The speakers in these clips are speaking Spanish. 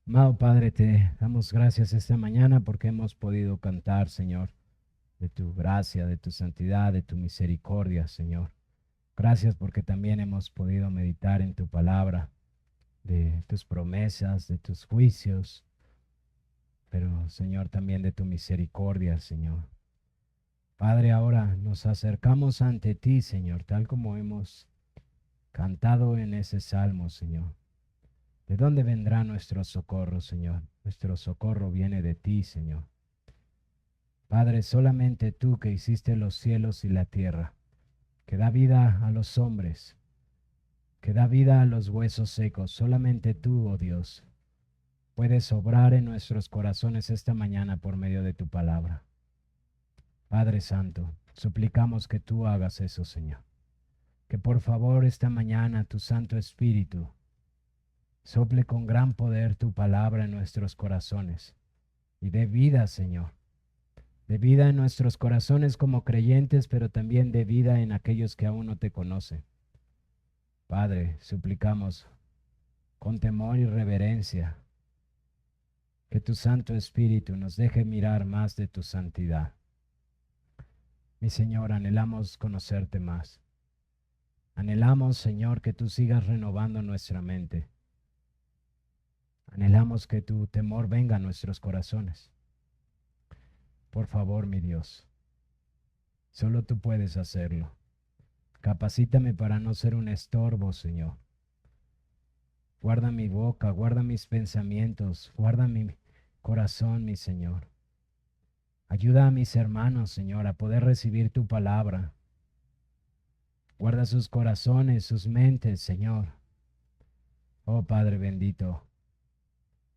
Amado Padre, te damos gracias esta mañana porque hemos podido cantar, Señor, de tu gracia, de tu santidad, de tu misericordia, Señor. Gracias porque también hemos podido meditar en tu palabra, de tus promesas, de tus juicios, pero, Señor, también de tu misericordia, Señor. Padre, ahora nos acercamos ante ti, Señor, tal como hemos cantado en ese salmo, Señor. ¿De dónde vendrá nuestro socorro, Señor? Nuestro socorro viene de ti, Señor. Padre, solamente tú que hiciste los cielos y la tierra, que da vida a los hombres, que da vida a los huesos secos, solamente tú, oh Dios, puedes obrar en nuestros corazones esta mañana por medio de tu palabra. Padre Santo, suplicamos que tú hagas eso, Señor. Que por favor esta mañana tu Santo Espíritu sople con gran poder tu palabra en nuestros corazones y dé vida, Señor. De vida en nuestros corazones como creyentes, pero también de vida en aquellos que aún no te conocen. Padre, suplicamos con temor y reverencia que tu Santo Espíritu nos deje mirar más de tu santidad. Mi Señor, anhelamos conocerte más. Anhelamos, Señor, que tú sigas renovando nuestra mente. Anhelamos que tu temor venga a nuestros corazones. Por favor, mi Dios, solo tú puedes hacerlo. Capacítame para no ser un estorbo, Señor. Guarda mi boca, guarda mis pensamientos, guarda mi corazón, mi Señor. Ayuda a mis hermanos, Señor, a poder recibir tu palabra. Guarda sus corazones, sus mentes, Señor. Oh Padre bendito,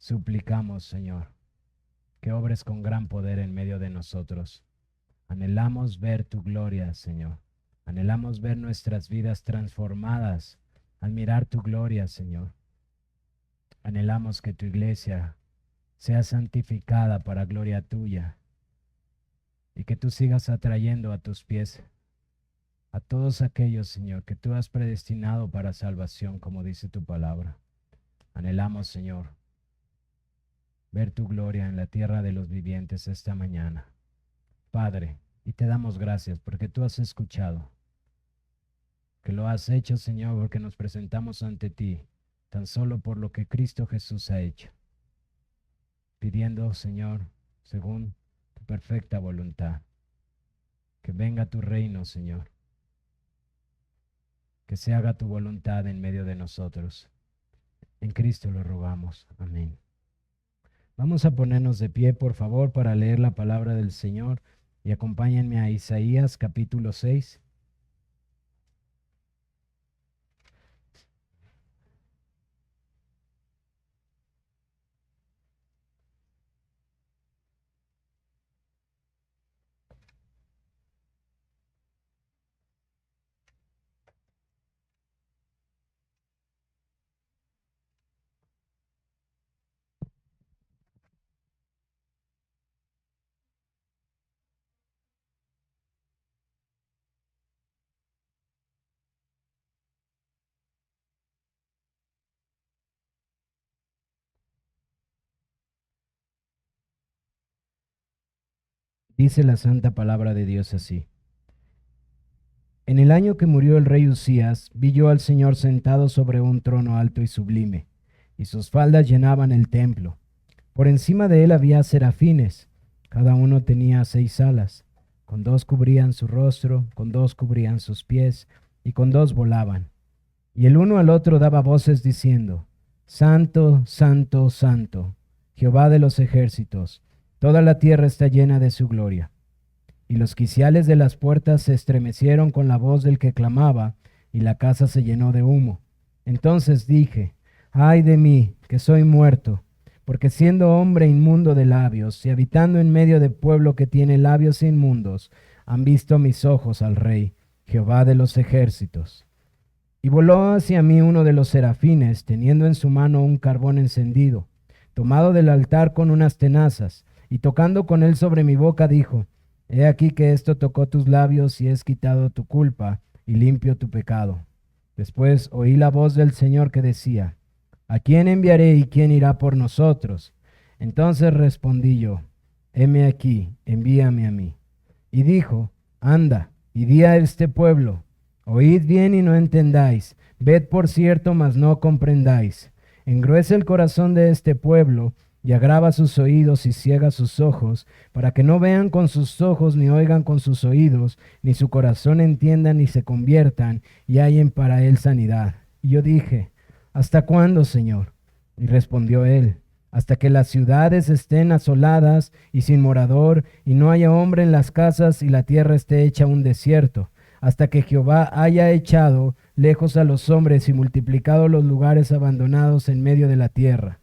suplicamos, Señor, que obres con gran poder en medio de nosotros. Anhelamos ver tu gloria, Señor. Anhelamos ver nuestras vidas transformadas al mirar tu gloria, Señor. Anhelamos que tu iglesia sea santificada para gloria tuya y que tú sigas atrayendo a tus pies a todos aquellos, Señor, que tú has predestinado para salvación, como dice tu palabra. Anhelamos, Señor, ver tu gloria en la tierra de los vivientes esta mañana. Padre, y te damos gracias porque tú has escuchado, que lo has hecho, Señor, porque nos presentamos ante ti, tan solo por lo que Cristo Jesús ha hecho, pidiendo, Señor, según tu perfecta voluntad, que venga tu reino, Señor, que se haga tu voluntad en medio de nosotros. En Cristo lo rogamos. Amén. Vamos a ponernos de pie, por favor, para leer la palabra del Señor y acompáñenme a Isaías capítulo 6. Dice la santa palabra de Dios así. En el año que murió el rey Usías, vi yo al Señor sentado sobre un trono alto y sublime, y sus faldas llenaban el templo. Por encima de él había serafines, cada uno tenía 6 alas, con 2 cubrían su rostro, con 2 cubrían sus pies, y con 2 volaban. Y el uno al otro daba voces diciendo, Santo, Santo, Santo, Jehová de los ejércitos, toda la tierra está llena de su gloria. Y los quiciales de las puertas se estremecieron con la voz del que clamaba, y la casa se llenó de humo. Entonces dije, ay de mí, que soy muerto, porque siendo hombre inmundo de labios, y habitando en medio de pueblo que tiene labios inmundos, han visto mis ojos al Rey, Jehová de los ejércitos. Y voló hacia mí uno de los serafines, teniendo en su mano un carbón encendido, tomado del altar con unas tenazas, y tocando con él sobre mi boca, dijo, He aquí que esto tocó tus labios y es quitado tu culpa y limpio tu pecado. Después oí la voz del Señor que decía, ¿A quién enviaré y quién irá por nosotros? Entonces respondí yo, heme aquí, envíame a mí. Y dijo, anda, y di a este pueblo, oíd bien y no entendáis, ved por cierto, mas no comprendáis. Engruesa el corazón de este pueblo, y agrava sus oídos y ciega sus ojos, para que no vean con sus ojos, ni oigan con sus oídos, ni su corazón entiendan, ni se conviertan, y hallen para él sanidad. Y yo dije, ¿hasta cuándo, Señor? Y respondió él, hasta que las ciudades estén asoladas y sin morador, y no haya hombre en las casas, y la tierra esté hecha un desierto, hasta que Jehová haya echado lejos a los hombres y multiplicado los lugares abandonados en medio de la tierra.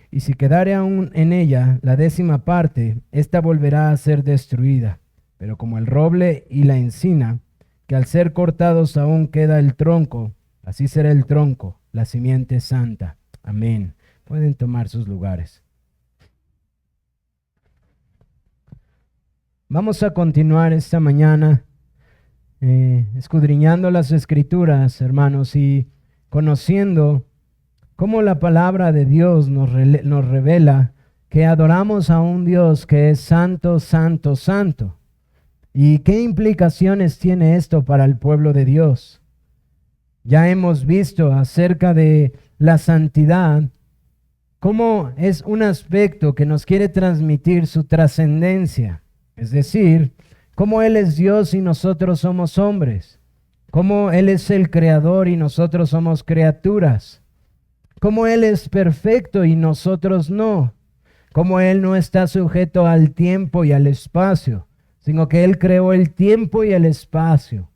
Y si quedare aún en ella la 10ª parte, ésta volverá a ser destruida. Pero como el roble y la encina, que al ser cortados aún queda el tronco, así será el tronco, la simiente santa. Amén. Pueden tomar sus lugares. Vamos a continuar esta mañana escudriñando las Escrituras, hermanos, y conociendo cómo la palabra de Dios nos revela que adoramos a un Dios que es santo, santo, santo. ¿Y qué implicaciones tiene esto para el pueblo de Dios? Ya hemos visto acerca de la santidad, cómo es un aspecto que nos quiere transmitir su trascendencia, es decir, cómo Él es Dios y nosotros somos hombres, cómo Él es el creador y nosotros somos criaturas, cómo Él es perfecto y nosotros no, cómo Él no está sujeto al tiempo y al espacio, sino que Él creó el tiempo y el espacio,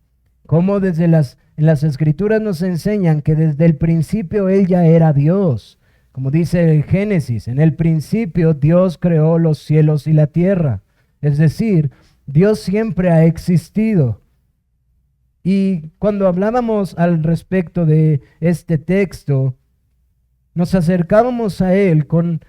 cómo en las Escrituras nos enseñan que desde el principio Él ya era Dios. Como dice el Génesis, en el principio Dios creó los cielos y la tierra. Es decir, Dios siempre ha existido. Y cuando hablábamos al respecto de este texto, nos acercábamos a él con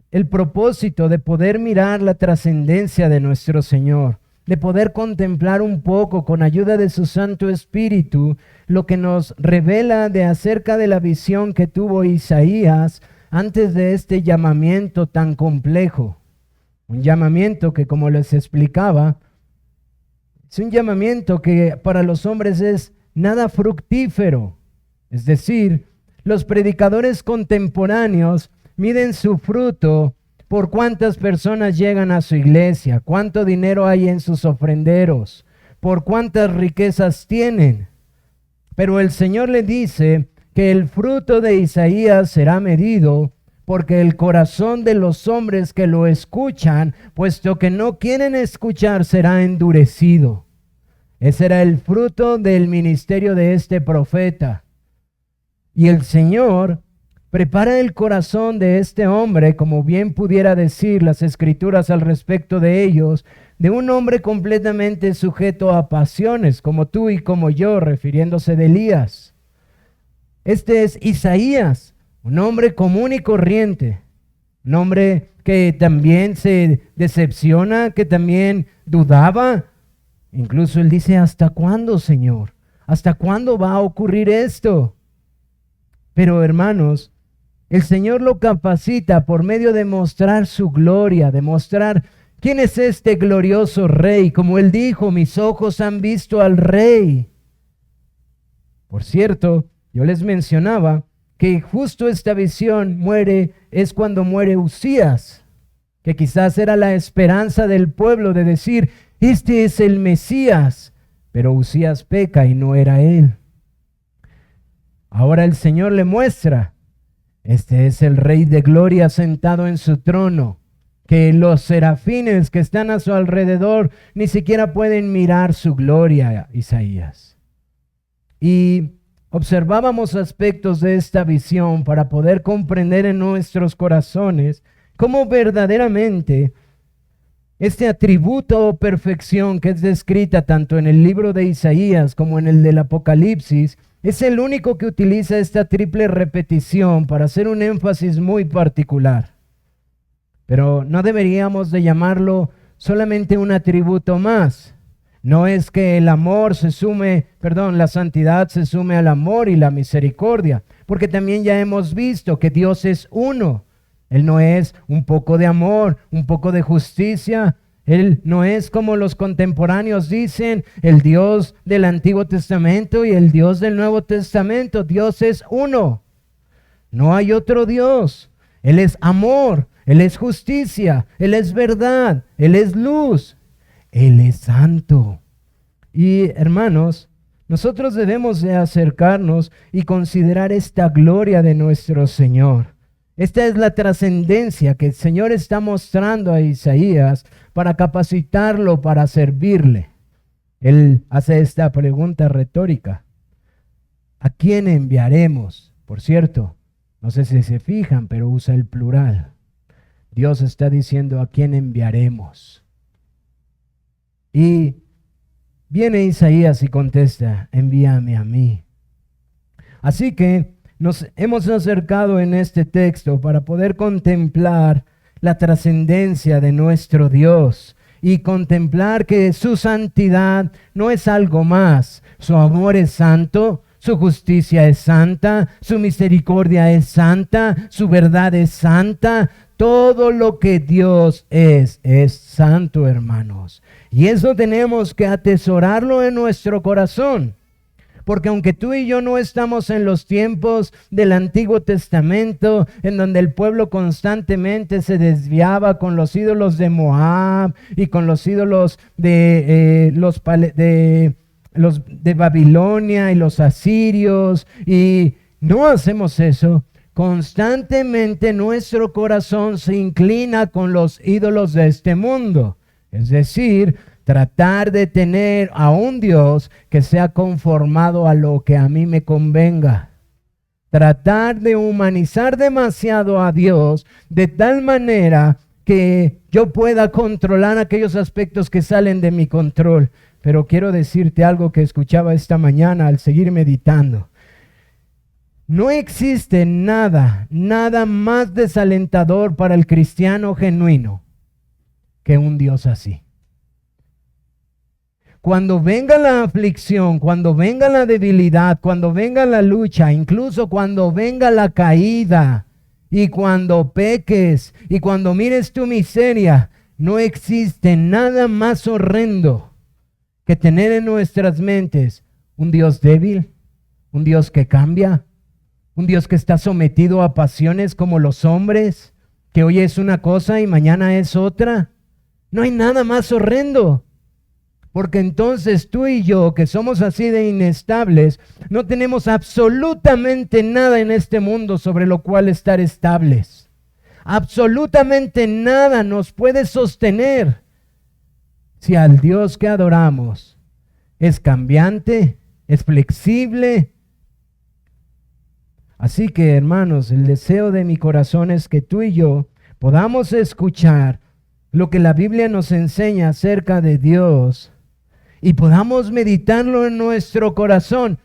el propósito de poder mirar la trascendencia de nuestro Señor, de poder contemplar un poco con ayuda de su Santo Espíritu lo que nos revela de acerca de la visión que tuvo Isaías antes de este llamamiento tan complejo. Un llamamiento que, como les explicaba, es un llamamiento que para los hombres es nada fructífero. Es decir, los predicadores contemporáneos miden su fruto por cuántas personas llegan a su iglesia, cuánto dinero hay en sus ofrenderos, por cuántas riquezas tienen. Pero el Señor le dice que el fruto de Isaías será medido porque el corazón de los hombres que lo escuchan, puesto que no quieren escuchar, será endurecido. Ese era el fruto del ministerio de este profeta. Y el Señor prepara el corazón de este hombre, como bien pudiera decir las Escrituras al respecto de ellos, de un hombre completamente sujeto a pasiones, como tú y como yo, refiriéndose de Elías. Este es Isaías, un hombre común y corriente, un hombre que también se decepciona, que también dudaba. Incluso él dice, ¿hasta cuándo, Señor? ¿Hasta cuándo va a ocurrir esto? Pero hermanos, el Señor lo capacita por medio de mostrar su gloria, de mostrar quién es este glorioso Rey. Como él dijo, mis ojos han visto al Rey. Por cierto, yo les mencionaba que justo esta visión es cuando muere Uzías, que quizás era la esperanza del pueblo de decir, este es el Mesías, pero Uzías peca y no era él. Ahora el Señor le muestra, este es el Rey de gloria sentado en su trono, que los serafines que están a su alrededor ni siquiera pueden mirar su gloria, Isaías. Y observábamos aspectos de esta visión para poder comprender en nuestros corazones cómo verdaderamente este atributo o perfección que es descrita tanto en el libro de Isaías como en el del Apocalipsis, es el único que utiliza esta triple repetición para hacer un énfasis muy particular. Pero no deberíamos de llamarlo solamente un atributo más. No es que la santidad se sume al amor y la misericordia, porque también ya hemos visto que Dios es uno. Él no es un poco de amor, un poco de justicia. Él no es como los contemporáneos dicen, el Dios del Antiguo Testamento y el Dios del Nuevo Testamento. Dios es uno. No hay otro Dios. Él es amor, Él es justicia, Él es verdad, Él es luz, Él es santo. Y hermanos, nosotros debemos de acercarnos y considerar esta gloria de nuestro Señor. Esta es la trascendencia que el Señor está mostrando a Isaías para capacitarlo para servirle. Él hace esta pregunta retórica: ¿a quién enviaremos? Por cierto, no sé si se fijan, pero usa el plural. Dios está diciendo: ¿a quién enviaremos? Y viene Isaías y contesta: envíame a mí. Así que nos hemos acercado en este texto para poder contemplar la trascendencia de nuestro Dios y contemplar que su santidad no es algo más. Su amor es santo, su justicia es santa, su misericordia es santa, su verdad es santa. Todo lo que Dios es santo, hermanos. Y eso tenemos que atesorarlo en nuestro corazón. Porque aunque tú y yo no estamos en los tiempos del Antiguo Testamento, en donde el pueblo constantemente se desviaba con los ídolos de Moab y con los ídolos de Babilonia y los asirios, y no hacemos eso, constantemente nuestro corazón se inclina con los ídolos de este mundo. Es decir, tratar de tener a un Dios que sea conformado a lo que a mí me convenga. Tratar de humanizar demasiado a Dios de tal manera que yo pueda controlar aquellos aspectos que salen de mi control. Pero quiero decirte algo que escuchaba esta mañana al seguir meditando. No existe nada más desalentador para el cristiano genuino que un Dios así. Cuando venga la aflicción, cuando venga la debilidad, cuando venga la lucha, incluso cuando venga la caída y cuando peques y cuando mires tu miseria, no existe nada más horrendo que tener en nuestras mentes un Dios débil, un Dios que cambia, un Dios que está sometido a pasiones como los hombres, que hoy es una cosa y mañana es otra. No hay nada más horrendo. Porque entonces tú y yo, que somos así de inestables, no tenemos absolutamente nada en este mundo sobre lo cual estar estables. Absolutamente nada nos puede sostener si al Dios que adoramos es cambiante, es flexible. Así que, hermanos, el deseo de mi corazón es que tú y yo podamos escuchar lo que la Biblia nos enseña acerca de Dios y podamos meditarlo en nuestro corazón.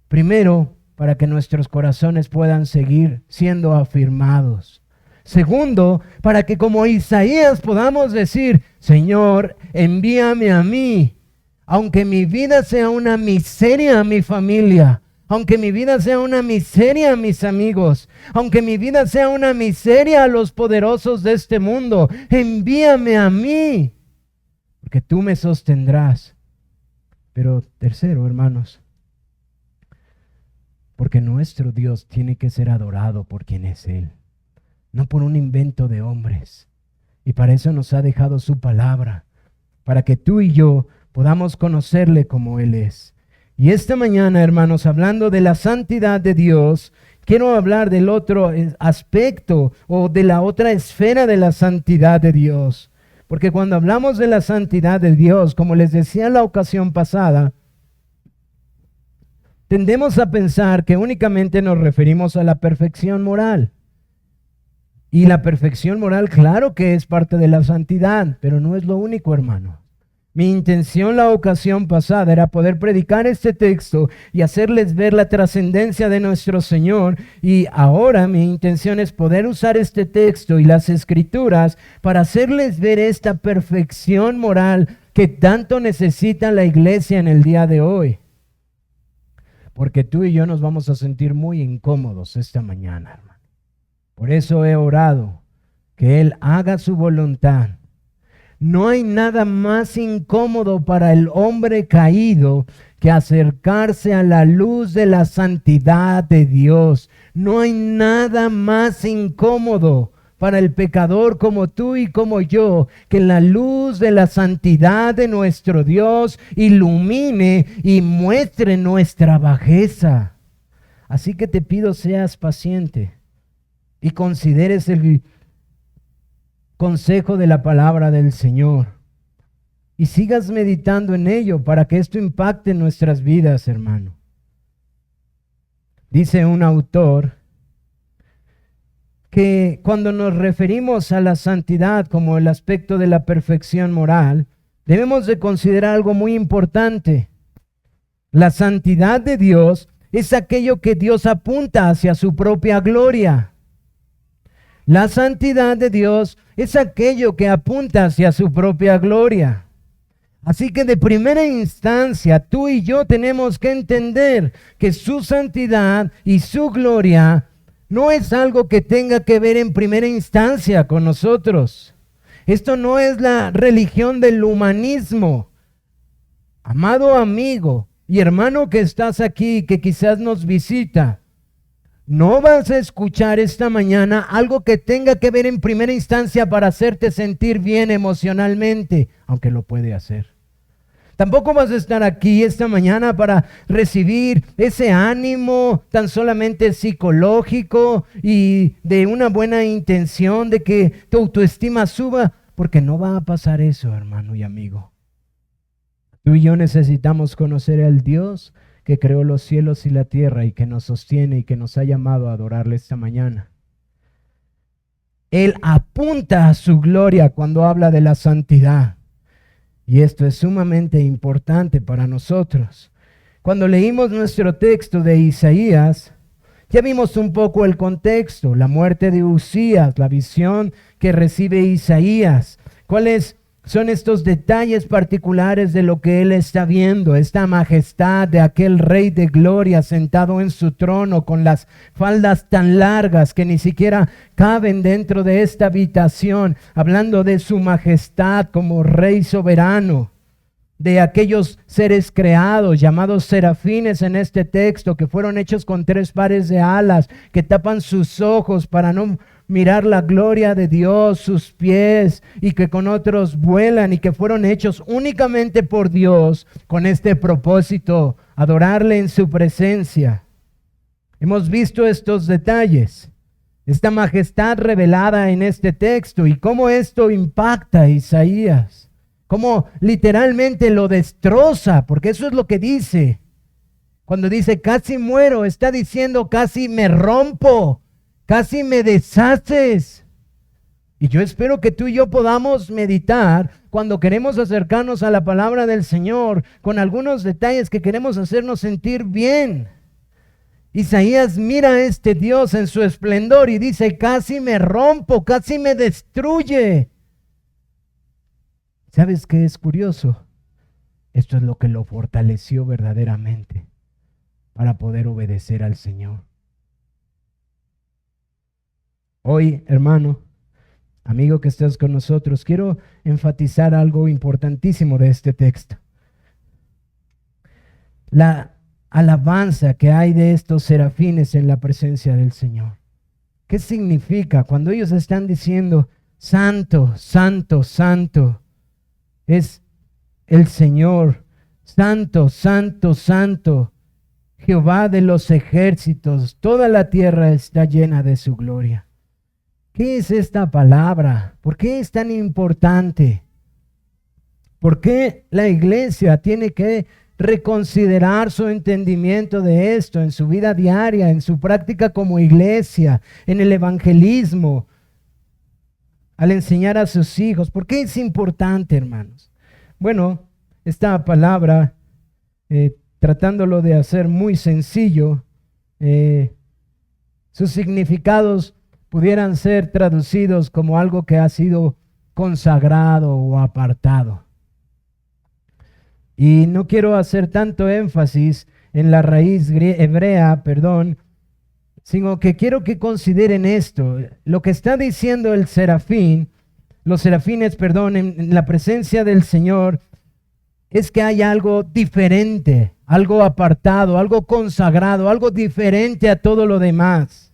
Primero, para que nuestros corazones puedan seguir siendo afirmados. Segundo, para que como Isaías podamos decir: Señor, envíame a mí. Aunque mi vida sea una miseria a mi familia, aunque mi vida sea una miseria a mis amigos, aunque mi vida sea una miseria a los poderosos de este mundo, envíame a mí, porque tú me sostendrás. Pero tercero, hermanos, porque nuestro Dios tiene que ser adorado por quien es Él, no por un invento de hombres. Y para eso nos ha dejado su palabra, para que tú y yo podamos conocerle como Él es. Y esta mañana, hermanos, hablando de la santidad de Dios, quiero hablar del otro aspecto o de la otra esfera de la santidad de Dios. Porque cuando hablamos de la santidad de Dios, como les decía en la ocasión pasada, tendemos a pensar que únicamente nos referimos a la perfección moral. Y la perfección moral, claro que es parte de la santidad, pero no es lo único, hermano. Mi intención la ocasión pasada era poder predicar este texto y hacerles ver la trascendencia de nuestro Señor, y ahora mi intención es poder usar este texto y las Escrituras para hacerles ver esta perfección moral que tanto necesita la iglesia en el día de hoy. porque tú y yo nos vamos a sentir muy incómodos esta mañana, hermano. Por eso he orado que Él haga su voluntad. No hay nada más incómodo para el hombre caído que acercarse a la luz de la santidad de Dios. No hay nada más incómodo para el pecador como tú y como yo, que la luz de la santidad de nuestro Dios ilumine y muestre nuestra bajeza. Así que te pido seas paciente y consideres el consejo de la palabra del Señor y sigas meditando en ello para que esto impacte nuestras vidas, hermano. Dice un autor que cuando nos referimos a la santidad como el aspecto de la perfección moral, debemos de considerar algo muy importante. La santidad de Dios es aquello que Dios apunta hacia su propia gloria. La santidad de Dios es aquello que apunta hacia su propia gloria. Así que de primera instancia, tú y yo tenemos que entender que su santidad y su gloria no es algo que tenga que ver en primera instancia con nosotros. Esto no es la religión del humanismo. Amado amigo y hermano que estás aquí, que quizás nos visita, no vas a escuchar esta mañana algo que tenga que ver en primera instancia para hacerte sentir bien emocionalmente, aunque lo puede hacer. Tampoco vas a estar aquí esta mañana para recibir ese ánimo tan solamente psicológico y de una buena intención de que tu autoestima suba, porque no va a pasar eso, hermano y amigo. Tú y yo necesitamos conocer al Dios que creó los cielos y la tierra y que nos sostiene y que nos ha llamado a adorarle esta mañana. Él apunta a su gloria cuando habla de la santidad. Y esto es sumamente importante para nosotros. Cuando leímos nuestro texto de Isaías, ya vimos un poco el contexto, la muerte de Uzías, la visión que recibe Isaías. ¿Cuáles son estos detalles particulares de lo que él está viendo? Esta majestad de aquel rey de gloria sentado en su trono con las faldas tan largas que ni siquiera caben dentro de esta habitación, hablando de su majestad como rey soberano, de aquellos seres creados llamados serafines en este texto, que fueron hechos con 3 pares de alas, que tapan sus ojos para no mirar la gloria de Dios, sus pies, y que con otros vuelan y que fueron hechos únicamente por Dios con este propósito, adorarle en su presencia. Hemos visto estos detalles, esta majestad revelada en este texto y cómo esto impacta a Isaías, cómo literalmente lo destroza, porque eso es lo que dice. Cuando dice casi muero, está diciendo casi me rompo, casi me deshaces. Y yo espero que tú y yo podamos meditar cuando queremos acercarnos a la palabra del Señor con algunos detalles que queremos hacernos sentir bien. Isaías mira a este Dios en su esplendor y dice, casi me rompo, casi me destruye. ¿Sabes qué es curioso? Esto es lo que lo fortaleció verdaderamente para poder obedecer al Señor. Hoy, hermano, amigo que estás con nosotros, quiero enfatizar algo importantísimo de este texto. La alabanza que hay de estos serafines en la presencia del Señor. ¿Qué significa cuando ellos están diciendo, santo, santo, santo, es el Señor, santo, santo, santo, Jehová de los ejércitos, toda la tierra está llena de su gloria? ¿Qué es esta palabra? ¿Por qué es tan importante? ¿Por qué la iglesia tiene que reconsiderar su entendimiento de esto en su vida diaria, en su práctica como iglesia, en el evangelismo, al enseñar a sus hijos? ¿Por qué es importante, hermanos? Bueno, esta palabra, tratándolo de hacer muy sencillo, sus significados pudieran ser traducidos como algo que ha sido consagrado o apartado. Y no quiero hacer tanto énfasis en la raíz hebrea, sino que quiero que consideren esto. Lo que está diciendo el serafín, los serafines, en la presencia del Señor, es que hay algo diferente, algo apartado, algo consagrado, algo diferente a todo lo demás.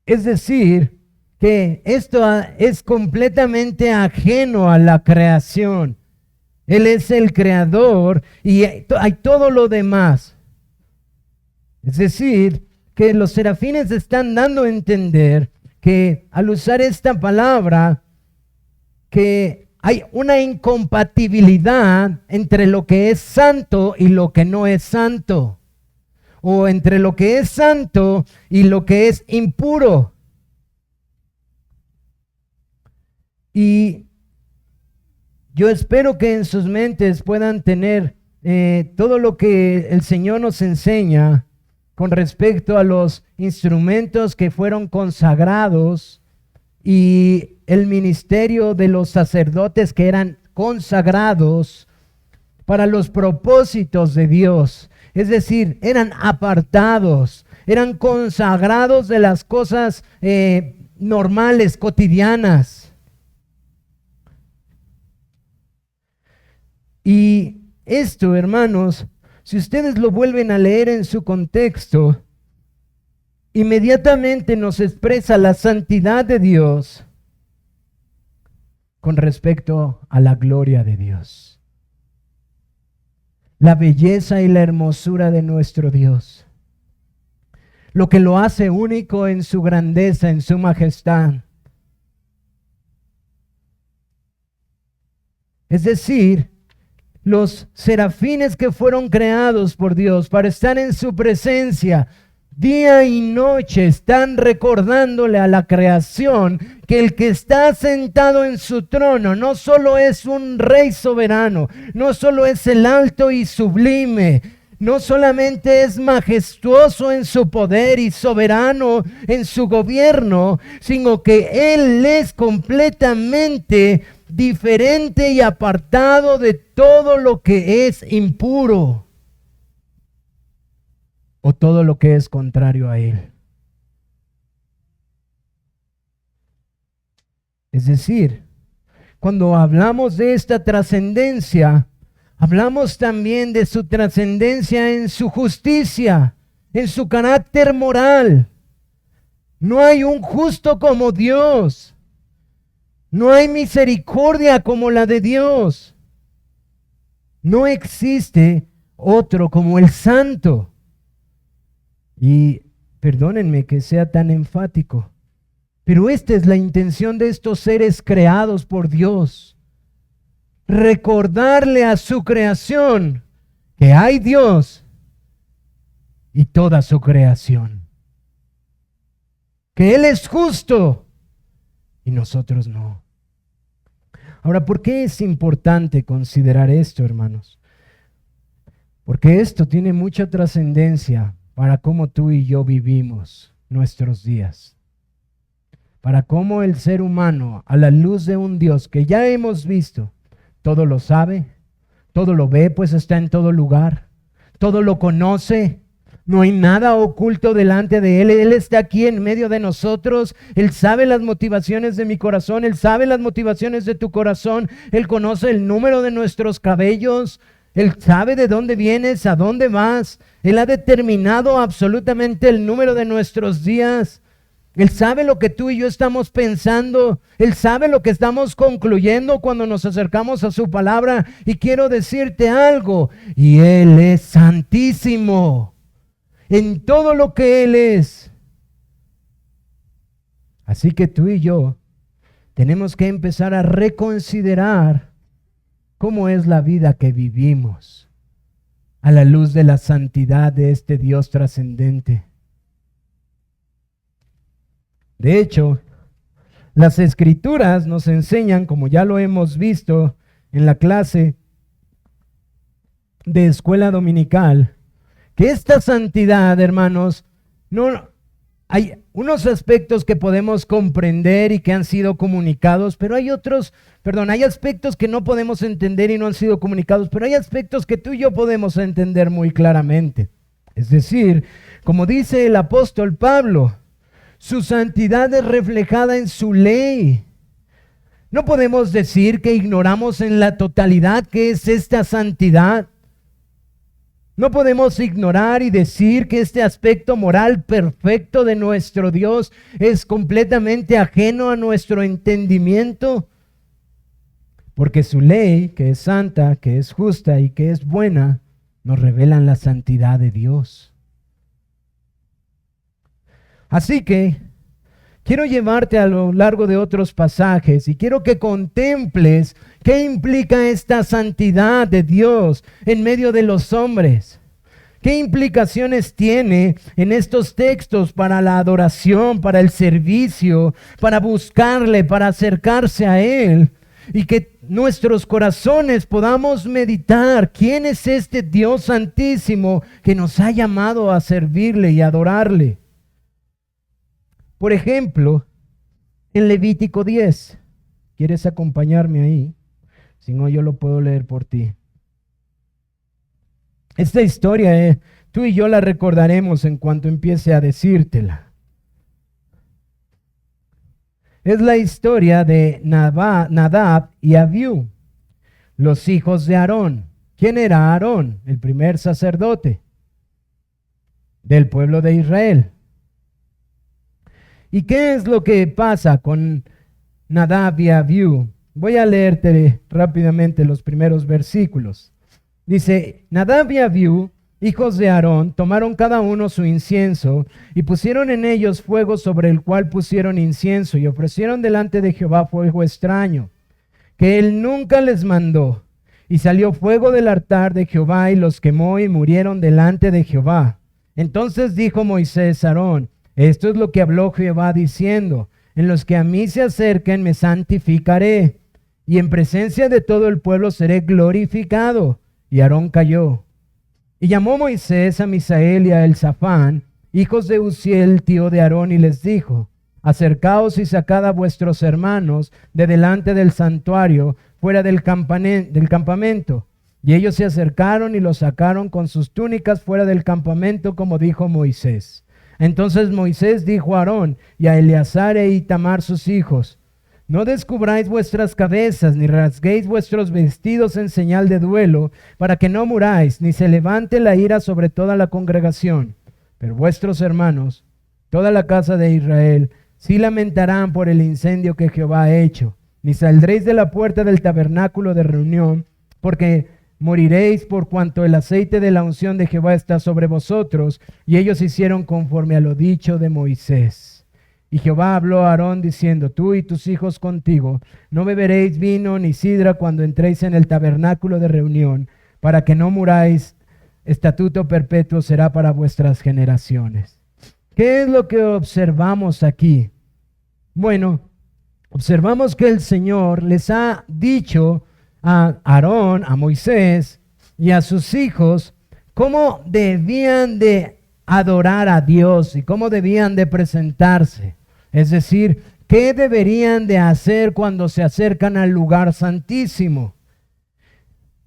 Es decir, que esto es completamente ajeno a la creación. Él es el creador y hay todo lo demás. Es decir, que los serafines están dando a entender que al usar esta palabra, que hay una incompatibilidad entre lo que es santo y lo que no es santo, o entre lo que es santo y lo que es impuro. Y yo espero que en sus mentes puedan tener todo lo que el Señor nos enseña con respecto a los instrumentos que fueron consagrados y el ministerio de los sacerdotes que eran consagrados para los propósitos de Dios. Es decir, eran apartados, eran consagrados de las cosas normales, cotidianas. Y esto, hermanos, si ustedes lo vuelven a leer en su contexto, inmediatamente nos expresa la santidad de Dios con respecto a la gloria de Dios. La belleza y la hermosura de nuestro Dios. Lo que lo hace único en su grandeza, en su majestad. Es decir, los serafines que fueron creados por Dios para estar en su presencia día y noche están recordándole a la creación que el que está sentado en su trono no solo es un rey soberano, no solo es el alto y sublime, no solamente es majestuoso en su poder y soberano en su gobierno, sino que Él es completamente diferente y apartado de todo lo que es impuro o todo lo que es contrario a Él. Es decir, cuando hablamos de esta trascendencia, hablamos también de su trascendencia en su justicia, en su carácter moral. No hay un justo como Dios. No hay misericordia como la de Dios. No existe otro como el Santo. Y perdónenme que sea tan enfático, pero esta es la intención de estos seres creados por Dios. Recordarle a su creación que hay Dios y toda su creación. Que Él es justo y nosotros no. Ahora, ¿por qué es importante considerar esto, hermanos? Porque esto tiene mucha trascendencia para cómo tú y yo vivimos nuestros días. Para cómo el ser humano, a la luz de un Dios que ya hemos visto, todo lo sabe, todo lo ve, pues está en todo lugar, todo lo conoce. No hay nada oculto delante de Él. Él está aquí en medio de nosotros. Él sabe las motivaciones de mi corazón. Él sabe las motivaciones de tu corazón. Él conoce el número de nuestros cabellos. Él sabe de dónde vienes, a dónde vas. Él ha determinado absolutamente el número de nuestros días. Él sabe lo que tú y yo estamos pensando. Él sabe lo que estamos concluyendo cuando nos acercamos a su palabra. Y quiero decirte algo. Y Él es santísimo en todo lo que Él es. Así que tú y yo tenemos que empezar a reconsiderar cómo es la vida que vivimos a la luz de la santidad de este Dios trascendente. De hecho, las Escrituras nos enseñan, como ya lo hemos visto en la clase de escuela dominical, que esta santidad, hermanos, no hay unos aspectos que podemos comprender y que han sido comunicados, pero hay hay aspectos que no podemos entender y no han sido comunicados, pero hay aspectos que tú y yo podemos entender muy claramente. Es decir, como dice el apóstol Pablo, su santidad es reflejada en su ley. No podemos decir que ignoramos en la totalidad qué es esta santidad. No podemos ignorar y decir que este aspecto moral perfecto de nuestro Dios es completamente ajeno a nuestro entendimiento. Porque su ley, que es santa, que es justa y que es buena, nos revelan la santidad de Dios. Así que quiero llevarte a lo largo de otros pasajes y quiero que contemples qué implica esta santidad de Dios en medio de los hombres. ¿Qué implicaciones tiene en estos textos para la adoración, para el servicio, para buscarle, para acercarse a Él? Y que nuestros corazones podamos meditar quién es este Dios santísimo que nos ha llamado a servirle y adorarle. Por ejemplo, en Levítico 10, ¿quieres acompañarme ahí? Si no, yo lo puedo leer por ti. Esta historia, tú y yo la recordaremos en cuanto empiece a decírtela. Es la historia de Nadab y Abiú, los hijos de Aarón. ¿Quién era Aarón? El primer sacerdote del pueblo de Israel. ¿Y qué es lo que pasa con Nadab y Abiú? Voy a leerte rápidamente los primeros versículos. Dice, Nadab y Abiú, hijos de Aarón, tomaron cada uno su incienso y pusieron en ellos fuego sobre el cual pusieron incienso y ofrecieron delante de Jehová fuego extraño, que él nunca les mandó. Y salió fuego del altar de Jehová y los quemó y murieron delante de Jehová. Entonces dijo Moisés a Aarón, esto es lo que habló Jehová diciendo, en los que a mí se acerquen me santificaré, y en presencia de todo el pueblo seré glorificado. Y Aarón cayó. Y llamó Moisés a Misael y a Elzafán, hijos de Uziel, tío de Aarón, y les dijo, acercaos y sacad a vuestros hermanos de delante del santuario, fuera del campamento. Y ellos se acercaron y los sacaron con sus túnicas fuera del campamento, como dijo Moisés. Entonces Moisés dijo a Aarón y a Eleazar e Itamar sus hijos, no descubráis vuestras cabezas, ni rasguéis vuestros vestidos en señal de duelo, para que no muráis, ni se levante la ira sobre toda la congregación. Pero vuestros hermanos, toda la casa de Israel, sí lamentarán por el incendio que Jehová ha hecho, ni saldréis de la puerta del tabernáculo de reunión, porque moriréis por cuanto el aceite de la unción de Jehová está sobre vosotros. Y ellos hicieron conforme a lo dicho de Moisés. Y Jehová habló a Aarón diciendo, tú y tus hijos contigo, no beberéis vino ni sidra cuando entréis en el tabernáculo de reunión, para que no muráis, estatuto perpetuo será para vuestras generaciones. ¿Qué es lo que observamos aquí? Bueno, observamos que el Señor les ha dicho a Aarón, a Moisés y a sus hijos cómo debían de adorar a Dios y cómo debían de presentarse. Es decir, ¿qué deberían de hacer cuando se acercan al lugar santísimo?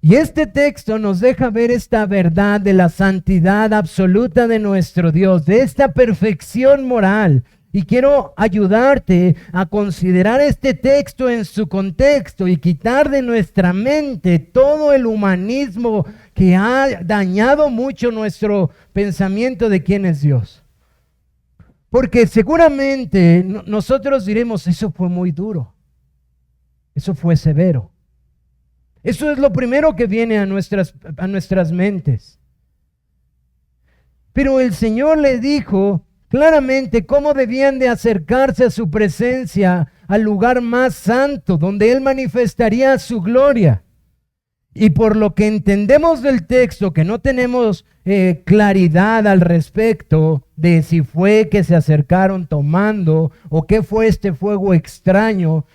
Y este texto nos deja ver esta verdad de la santidad absoluta de nuestro Dios, de esta perfección moral. Y quiero ayudarte a considerar este texto en su contexto y quitar de nuestra mente todo el humanismo que ha dañado mucho nuestro pensamiento de quién es Dios. Porque seguramente nosotros diremos, eso fue muy duro, eso fue severo. Eso es lo primero que viene a nuestras mentes. Pero el Señor le dijo claramente cómo debían de acercarse a su presencia, al lugar más santo, donde Él manifestaría su gloria. Y por lo que entendemos del texto, que no tenemos claridad al respecto de si fue que se acercaron tomando o qué fue este fuego extraño,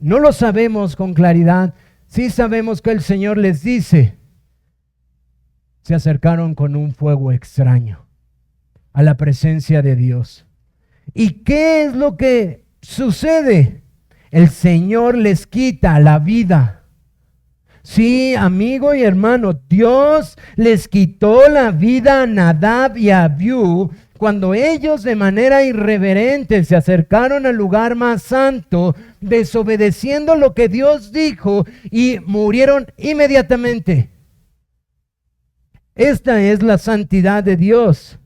no lo sabemos con claridad. Sí sabemos que el Señor les dice, se acercaron con un fuego extraño a la presencia de Dios. ¿Y qué es lo que sucede? El Señor les quita la vida. Sí, amigo y hermano, Dios les quitó la vida a Nadab y a Abiú cuando ellos de manera irreverente se acercaron al lugar más santo, desobedeciendo lo que Dios dijo, y murieron inmediatamente. Esta es la santidad de Dios.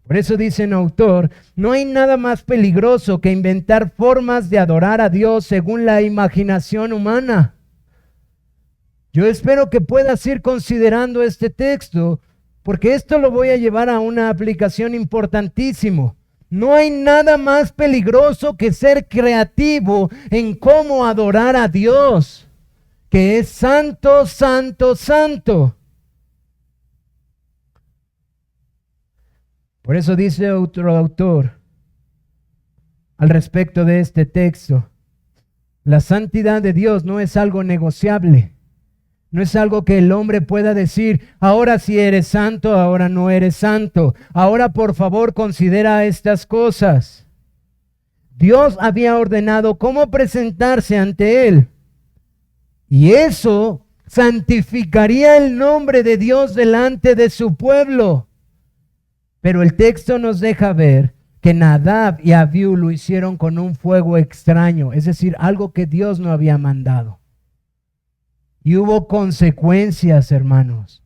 Por eso dice un autor, no hay nada más peligroso que inventar formas de adorar a Dios según la imaginación humana. Yo espero que puedas ir considerando este texto, porque esto lo voy a llevar a una aplicación importantísimo. No hay nada más peligroso que ser creativo en cómo adorar a Dios, que es santo, santo, santo. Por eso dice otro autor al respecto de este texto, la santidad de Dios no es algo negociable. No es algo que el hombre pueda decir, ahora sí eres santo, ahora no eres santo. Ahora por favor considera estas cosas. Dios había ordenado cómo presentarse ante Él. Y eso santificaría el nombre de Dios delante de su pueblo. Pero el texto nos deja ver que Nadab y Abiú lo hicieron con un fuego extraño, es decir, algo que Dios no había mandado. Y hubo consecuencias, hermanos,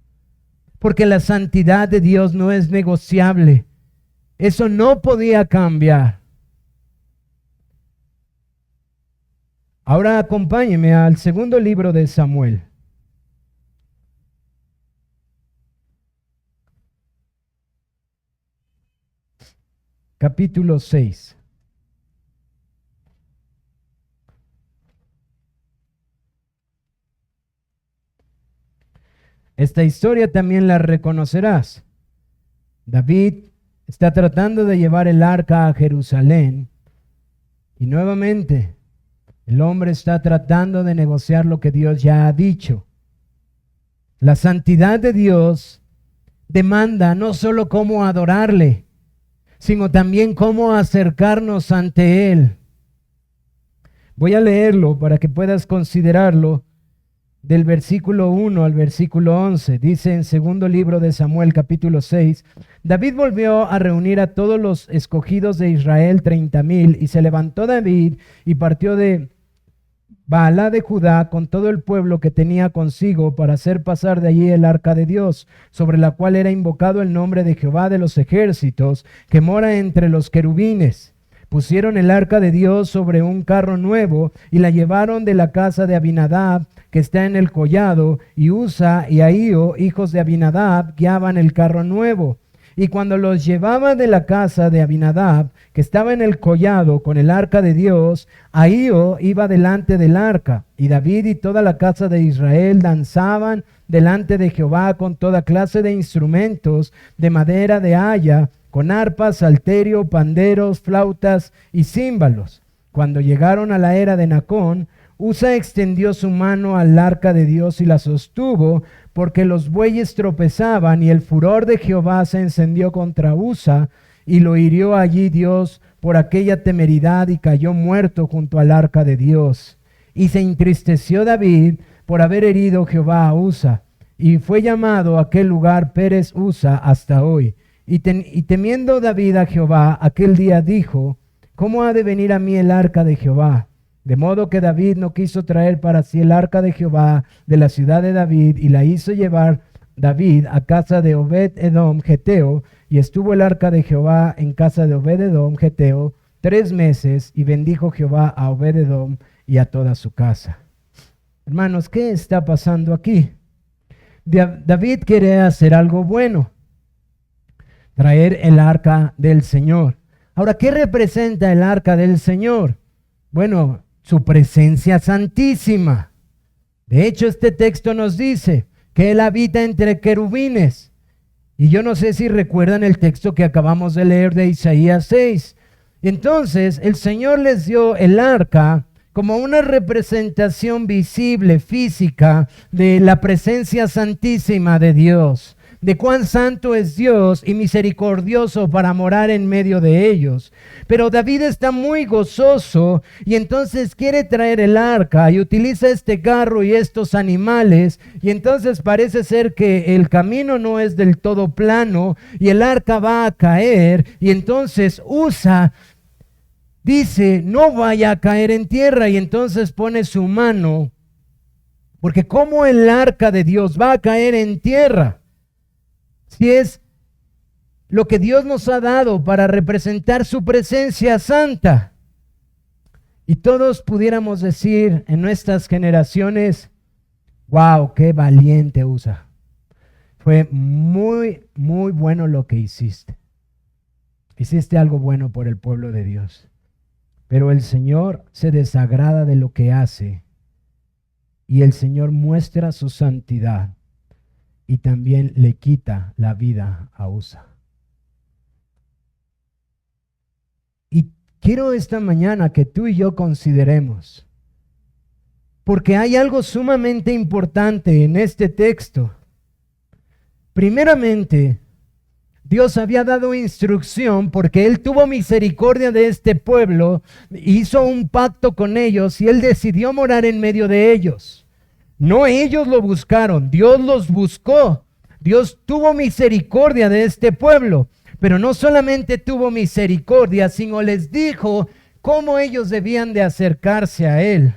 porque la santidad de Dios no es negociable. Eso no podía cambiar. Ahora acompáñeme al segundo libro de Samuel. Capítulo 6. Esta historia también la reconocerás. David está tratando de llevar el arca a Jerusalén y nuevamente el hombre está tratando de negociar lo que Dios ya ha dicho. La santidad de Dios demanda no solo cómo adorarle, sino también cómo acercarnos ante Él. Voy a leerlo para que puedas considerarlo. Del versículo 1 al versículo 11, dice en segundo libro de Samuel capítulo 6, David volvió a reunir a todos los escogidos de Israel 30,000, y se levantó David y partió de Baalá de Judá con todo el pueblo que tenía consigo para hacer pasar de allí el arca de Dios, sobre la cual era invocado el nombre de Jehová de los ejércitos, que mora entre los querubines. Pusieron el arca de Dios sobre un carro nuevo y la llevaron de la casa de Abinadab, que está en el collado, y Usa y Ahío, hijos de Abinadab, guiaban el carro nuevo. Y cuando los llevaba de la casa de Abinadab, que estaba en el collado con el arca de Dios, Ahío iba delante del arca, y David y toda la casa de Israel danzaban delante de Jehová con toda clase de instrumentos de madera de haya, con arpas, salterio, panderos, flautas y címbalos. Cuando llegaron a la era de Nacón, Usa extendió su mano al arca de Dios y la sostuvo, porque los bueyes tropezaban, y el furor de Jehová se encendió contra Usa, y lo hirió allí Dios por aquella temeridad, y cayó muerto junto al arca de Dios. Y se entristeció David por haber herido Jehová a Usa, y fue llamado aquel lugar Pérez Usa hasta hoy. Y temiendo David a Jehová, aquel día dijo, ¿cómo ha de venir a mí el arca de Jehová? De modo que David no quiso traer para sí el arca de Jehová de la ciudad de David, y la hizo llevar David a casa de Obed-edom Geteo, y estuvo el arca de Jehová en casa de Obed-edom Geteo 3 meses, y bendijo Jehová a Obed-edom y a toda su casa. Hermanos, ¿qué está pasando aquí? David quiere hacer algo bueno, traer el arca del Señor. Ahora, ¿qué representa el arca del Señor? Bueno, su presencia santísima. De hecho, este texto nos dice que Él habita entre querubines. Y yo no sé si recuerdan el texto que acabamos de leer de Isaías 6. Entonces, el Señor les dio el arca como una representación visible, física, de la presencia santísima de Dios. de cuán santo es Dios y misericordioso para morar en medio de ellos. Pero David está muy gozoso y entonces quiere traer el arca y utiliza este carro y estos animales, y entonces parece ser que el camino no es del todo plano y el arca va a caer, y entonces dice, no vaya a caer en tierra, y entonces pone su mano, porque ¿cómo el arca de Dios va a caer en tierra? Si es lo que Dios nos ha dado para representar su presencia santa. Y todos pudiéramos decir en nuestras generaciones, wow, qué valiente Usa. Fue muy, muy bueno lo que hiciste. Hiciste algo bueno por el pueblo de Dios. Pero el Señor se desagrada de lo que hace, y el Señor muestra su santidad y también le quita la vida a Usa. Y quiero esta mañana que tú y yo consideremos, porque hay algo sumamente importante en este texto. Primeramente, Dios había dado instrucción porque Él tuvo misericordia de este pueblo, hizo un pacto con ellos y Él decidió morar en medio de ellos. No ellos lo buscaron, Dios los buscó. Dios tuvo misericordia de este pueblo, pero no solamente tuvo misericordia, sino les dijo cómo ellos debían de acercarse a Él.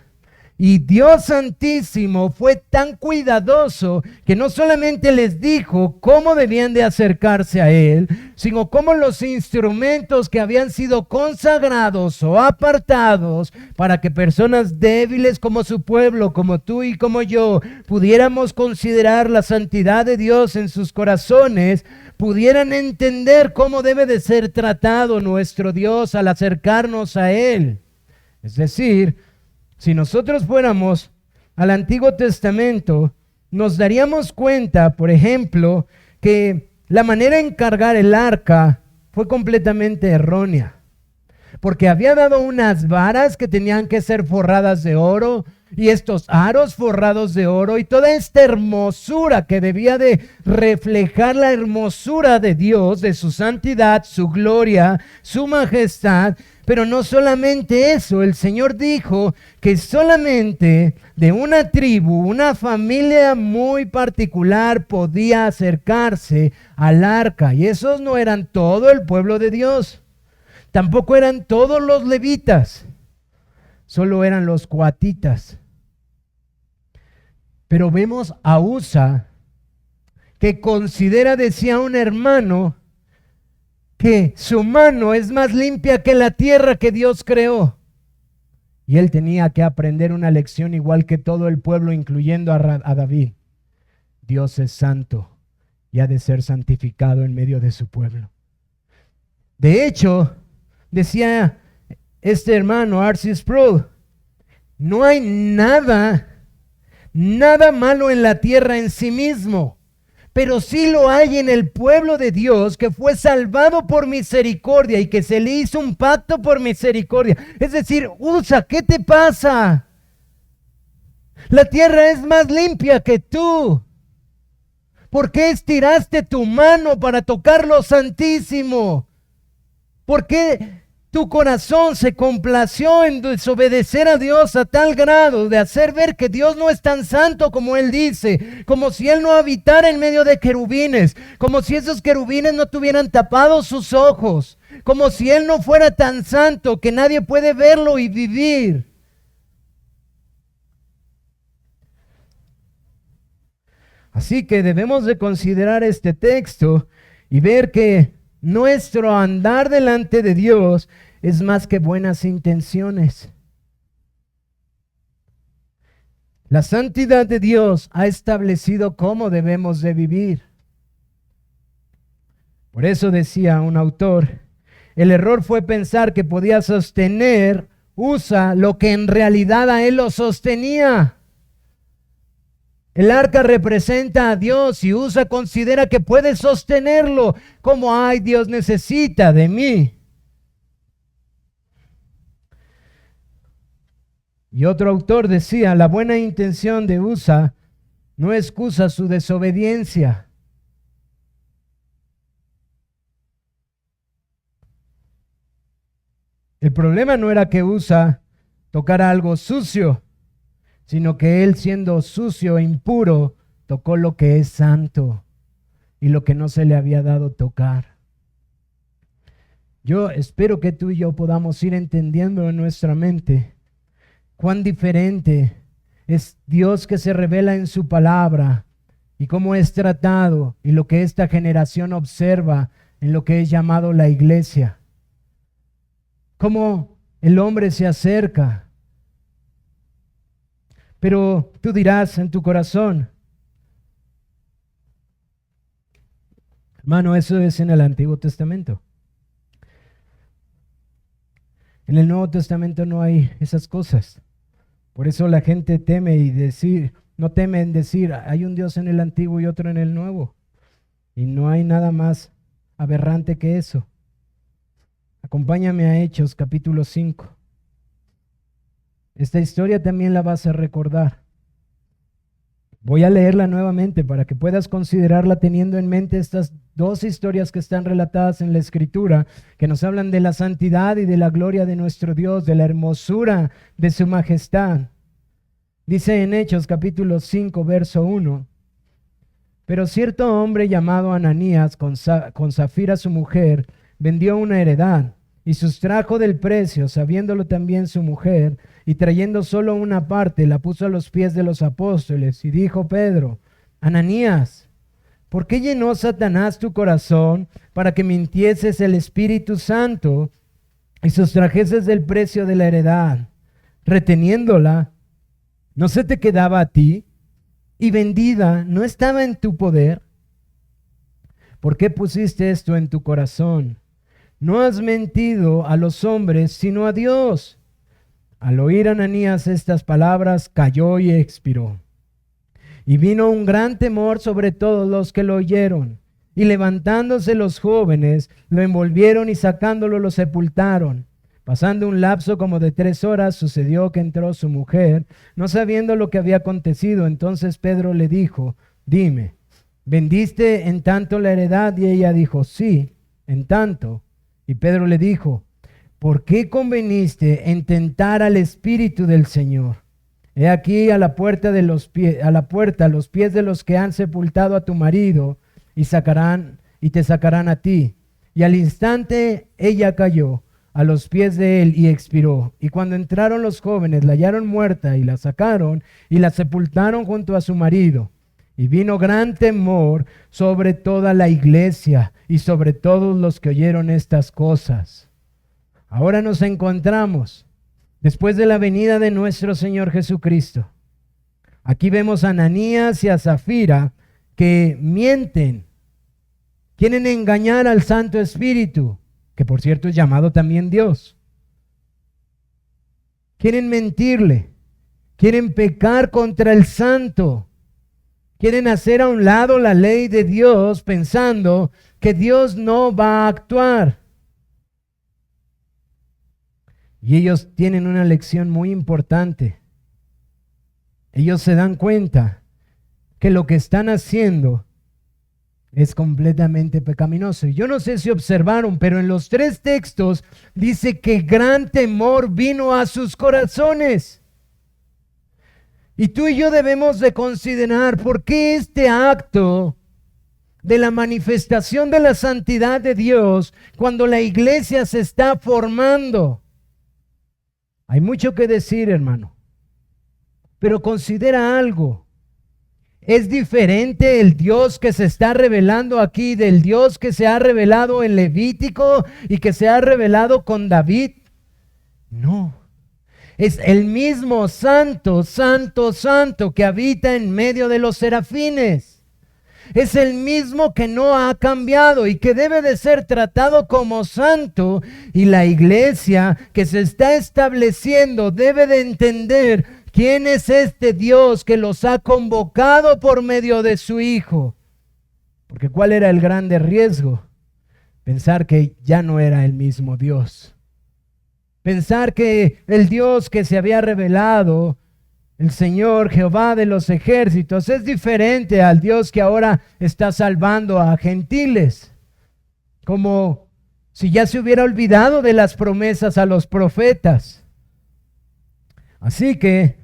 Y Dios Santísimo fue tan cuidadoso que no solamente les dijo cómo debían de acercarse a Él, sino cómo los instrumentos que habían sido consagrados o apartados para que personas débiles como su pueblo, como tú y como yo, pudiéramos considerar la santidad de Dios en sus corazones, pudieran entender cómo debe de ser tratado nuestro Dios al acercarnos a Él. Es decir, si nosotros fuéramos al Antiguo Testamento, nos daríamos cuenta, por ejemplo, que la manera en cargar el arca fue completamente errónea, porque había dado unas varas que tenían que ser forradas de oro, y estos aros forrados de oro, y toda esta hermosura que debía de reflejar la hermosura de Dios, de su santidad, su gloria, su majestad. Pero no solamente eso, el Señor dijo que solamente de una tribu, una familia muy particular podía acercarse al arca, y esos no eran todo el pueblo de Dios, tampoco eran todos los levitas, solo eran los coatitas. Pero vemos a Usa, que considera, decía un hermano, que su mano es más limpia que la tierra que Dios creó. Y él tenía que aprender una lección igual que todo el pueblo, incluyendo a David. Dios es santo y ha de ser santificado en medio de su pueblo. De hecho, decía este hermano R.C. Sproul, no hay nada malo en la tierra en sí mismo, pero sí lo hay en el pueblo de Dios que fue salvado por misericordia y que se le hizo un pacto por misericordia. Es decir, Usa, ¿qué te pasa? La tierra es más limpia que tú. ¿Por qué estiraste tu mano para tocar lo santísimo? ¿Por qué tu corazón se complació en desobedecer a Dios a tal grado de hacer ver que Dios no es tan santo como Él dice? Como si Él no habitara en medio de querubines, como si esos querubines no tuvieran tapados sus ojos, como si Él no fuera tan santo que nadie puede verlo y vivir. Así que debemos de considerar este texto y ver que nuestro andar delante de Dios es más que buenas intenciones. La santidad de Dios ha establecido cómo debemos de vivir. Por eso decía un autor, el error fue pensar que podía sostener Usa lo que en realidad a él lo sostenía. El arca representa a Dios y Usa considera que puede sostenerlo, como ay, Dios necesita de mí. Y otro autor decía, la buena intención de Usa no excusa su desobediencia. El problema no era que Usa tocara algo sucio, sino que él, siendo sucio e impuro, tocó lo que es santo y lo que no se le había dado tocar. Yo espero que tú y yo podamos ir entendiendo en nuestra mente cuán diferente es Dios que se revela en su palabra y cómo es tratado y lo que esta generación observa en lo que es llamado la iglesia. Cómo el hombre se acerca. Pero tú dirás en tu corazón, hermano, eso es en el Antiguo Testamento. En el Nuevo Testamento no hay esas cosas. Por eso la gente no teme en decir, hay un Dios en el Antiguo y otro en el Nuevo. Y no hay nada más aberrante que eso. Acompáñame a Hechos capítulo 5. Esta historia también la vas a recordar. Voy a leerla nuevamente para que puedas considerarla teniendo en mente estas dos historias que están relatadas en la Escritura, que nos hablan de la santidad y de la gloria de nuestro Dios, de la hermosura de su majestad. Dice en Hechos capítulo 5, verso 1, pero cierto hombre llamado Ananías, con Safira su mujer, vendió una heredad y sustrajo del precio, sabiéndolo también su mujer, y trayendo solo una parte, la puso a los pies de los apóstoles y dijo Pedro, Ananías, ¿por qué llenó Satanás tu corazón para que mintieses el Espíritu Santo y sustrajeses del precio de la heredad, reteniéndola? ¿No se te quedaba a ti? Y vendida, ¿no estaba en tu poder? ¿Por qué pusiste esto en tu corazón? No has mentido a los hombres, sino a Dios. Al oír Ananías estas palabras, cayó y expiró. Y vino un gran temor sobre todos los que lo oyeron. Y levantándose los jóvenes, lo envolvieron y sacándolo lo sepultaron. Pasando un lapso como de 3 horas, sucedió que entró su mujer, no sabiendo lo que había acontecido. Entonces Pedro le dijo, dime, ¿vendiste en tanto la heredad? Y ella dijo, sí, en tanto. Y Pedro le dijo, ¿por qué conveniste en tentar al Espíritu del Señor? He aquí a la puerta los pies de los que han sepultado a tu marido y te sacarán a ti. Y al instante ella cayó a los pies de él y expiró. Y cuando entraron los jóvenes, la hallaron muerta y la sacaron y la sepultaron junto a su marido. Y vino gran temor sobre toda la iglesia y sobre todos los que oyeron estas cosas. Ahora nos encontramos después de la venida de nuestro Señor Jesucristo. Aquí vemos a Ananías y a Safira que mienten, quieren engañar al Santo Espíritu, que por cierto es llamado también Dios. Quieren mentirle, quieren pecar contra el Santo. Quieren hacer a un lado la ley de Dios pensando que Dios no va a actuar. Y ellos tienen una lección muy importante. Ellos se dan cuenta que lo que están haciendo es completamente pecaminoso. Y yo no sé si observaron, pero en los 3 textos dice que gran temor vino a sus corazones. Y tú y yo debemos de considerar por qué este acto de la manifestación de la santidad de Dios, cuando la iglesia se está formando. Hay mucho que decir, hermano, pero considera algo. Es diferente el Dios que se está revelando aquí del Dios que se ha revelado en Levítico y que se ha revelado con David. No. Es el mismo santo, santo, santo que habita en medio de los serafines. Es el mismo que no ha cambiado y que debe de ser tratado como santo. Y la iglesia que se está estableciendo debe de entender quién es este Dios que los ha convocado por medio de su Hijo. Porque ¿cuál era el grande riesgo? Pensar que ya no era el mismo Dios. Pensar que el Dios que se había revelado, el Señor Jehová de los ejércitos, es diferente al Dios que ahora está salvando a gentiles. Como Si ya se hubiera olvidado de las promesas a los profetas. Así que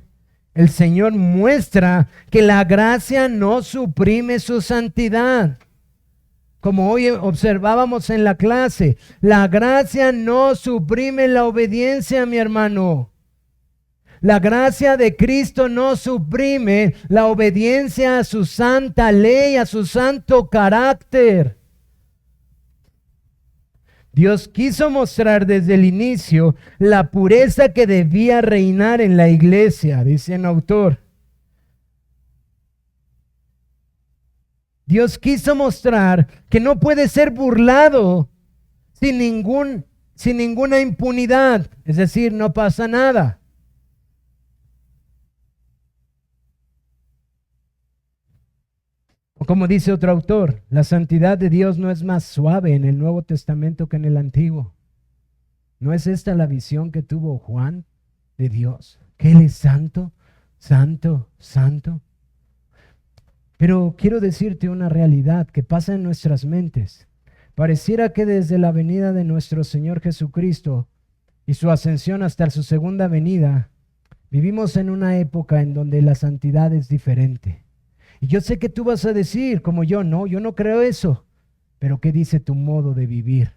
el Señor muestra que la gracia no suprime su santidad. Como hoy observábamos en la clase, la gracia no suprime la obediencia, mi hermano. La gracia de Cristo no suprime la obediencia a su santa ley, a su santo carácter. Dios quiso mostrar desde el inicio la pureza que debía reinar en la iglesia, dice un autor. Dios quiso mostrar que no puede ser burlado sin ninguna impunidad, es decir, no pasa nada. O como dice otro autor, la santidad de Dios no es más suave en el Nuevo Testamento que en el Antiguo. ¿No es esta la visión que tuvo Juan de Dios? Que Él es santo, santo, santo. Pero quiero decirte una realidad que pasa en nuestras mentes. Pareciera que desde la venida de nuestro Señor Jesucristo y su ascensión hasta su segunda venida, vivimos en una época en donde la santidad es diferente. Y yo sé que tú vas a decir, como yo no creo eso. Pero ¿qué dice tu modo de vivir?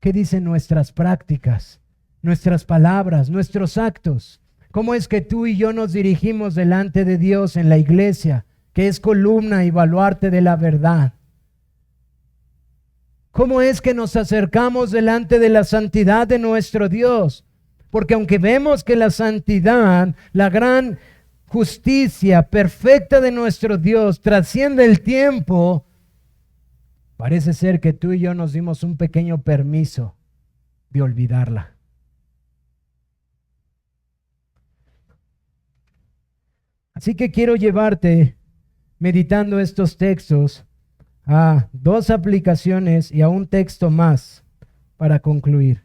¿Qué dicen nuestras prácticas, nuestras palabras, nuestros actos? ¿Cómo es que tú y yo nos dirigimos delante de Dios en la iglesia, que es columna y baluarte de la verdad? ¿Cómo es que nos acercamos delante de la santidad de nuestro Dios? Porque aunque vemos que la santidad, la gran justicia perfecta de nuestro Dios trasciende el tiempo, parece ser que tú y yo nos dimos un pequeño permiso de olvidarla. Así que quiero llevarte, meditando estos textos, a dos aplicaciones y a un texto más para concluir.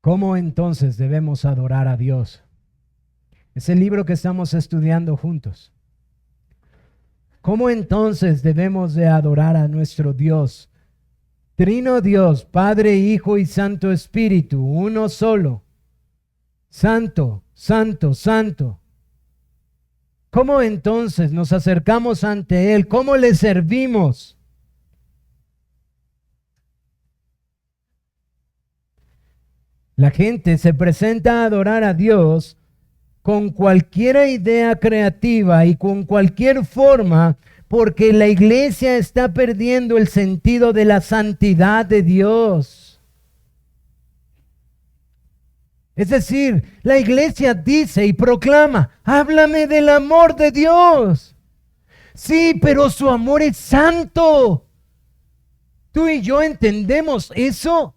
¿Cómo entonces debemos adorar a Dios? Es el libro que estamos estudiando juntos. ¿Cómo entonces debemos de adorar a nuestro Dios? Trino Dios, Padre, Hijo y Santo Espíritu, uno solo. Santo, santo, santo. ¿Cómo entonces nos acercamos ante Él? ¿Cómo le servimos? La gente se presenta a adorar a Dios con cualquier idea creativa y con cualquier forma, porque la iglesia está perdiendo el sentido de la santidad de Dios. Es decir, la iglesia dice y proclama, háblame del amor de Dios. Sí, pero su amor es santo. ¿Tú y yo entendemos eso?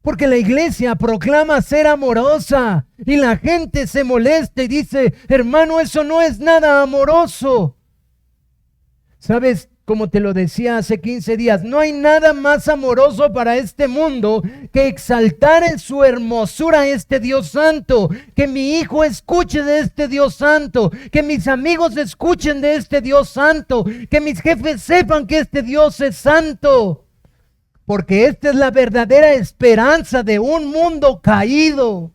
Porque la iglesia proclama ser amorosa y la gente se molesta y dice, hermano, eso no es nada amoroso. ¿Sabes? Como te lo decía hace 15 días, no hay nada más amoroso para este mundo que exaltar en su hermosura a este Dios santo. Que mi hijo escuche de este Dios santo. Que mis amigos escuchen de este Dios santo. Que mis jefes sepan que este Dios es santo. Porque esta es la verdadera esperanza de un mundo caído.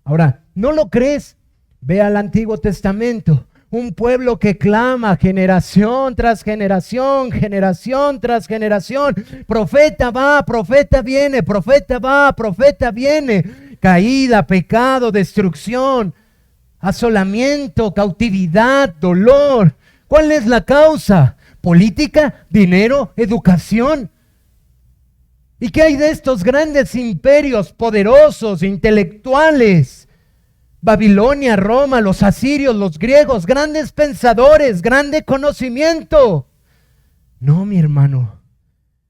Ahora, ¿no lo crees? Ve al Antiguo Testamento. Un pueblo que clama generación tras generación, generación tras generación. Profeta va, profeta viene, profeta va, profeta viene. Caída, pecado, destrucción, asolamiento, cautividad, dolor. ¿Cuál es la causa? ¿Política? ¿Dinero? ¿Educación? ¿Y qué hay de estos grandes imperios poderosos, intelectuales? Babilonia, Roma, los asirios, los griegos, grandes pensadores, grande conocimiento. No, mi hermano,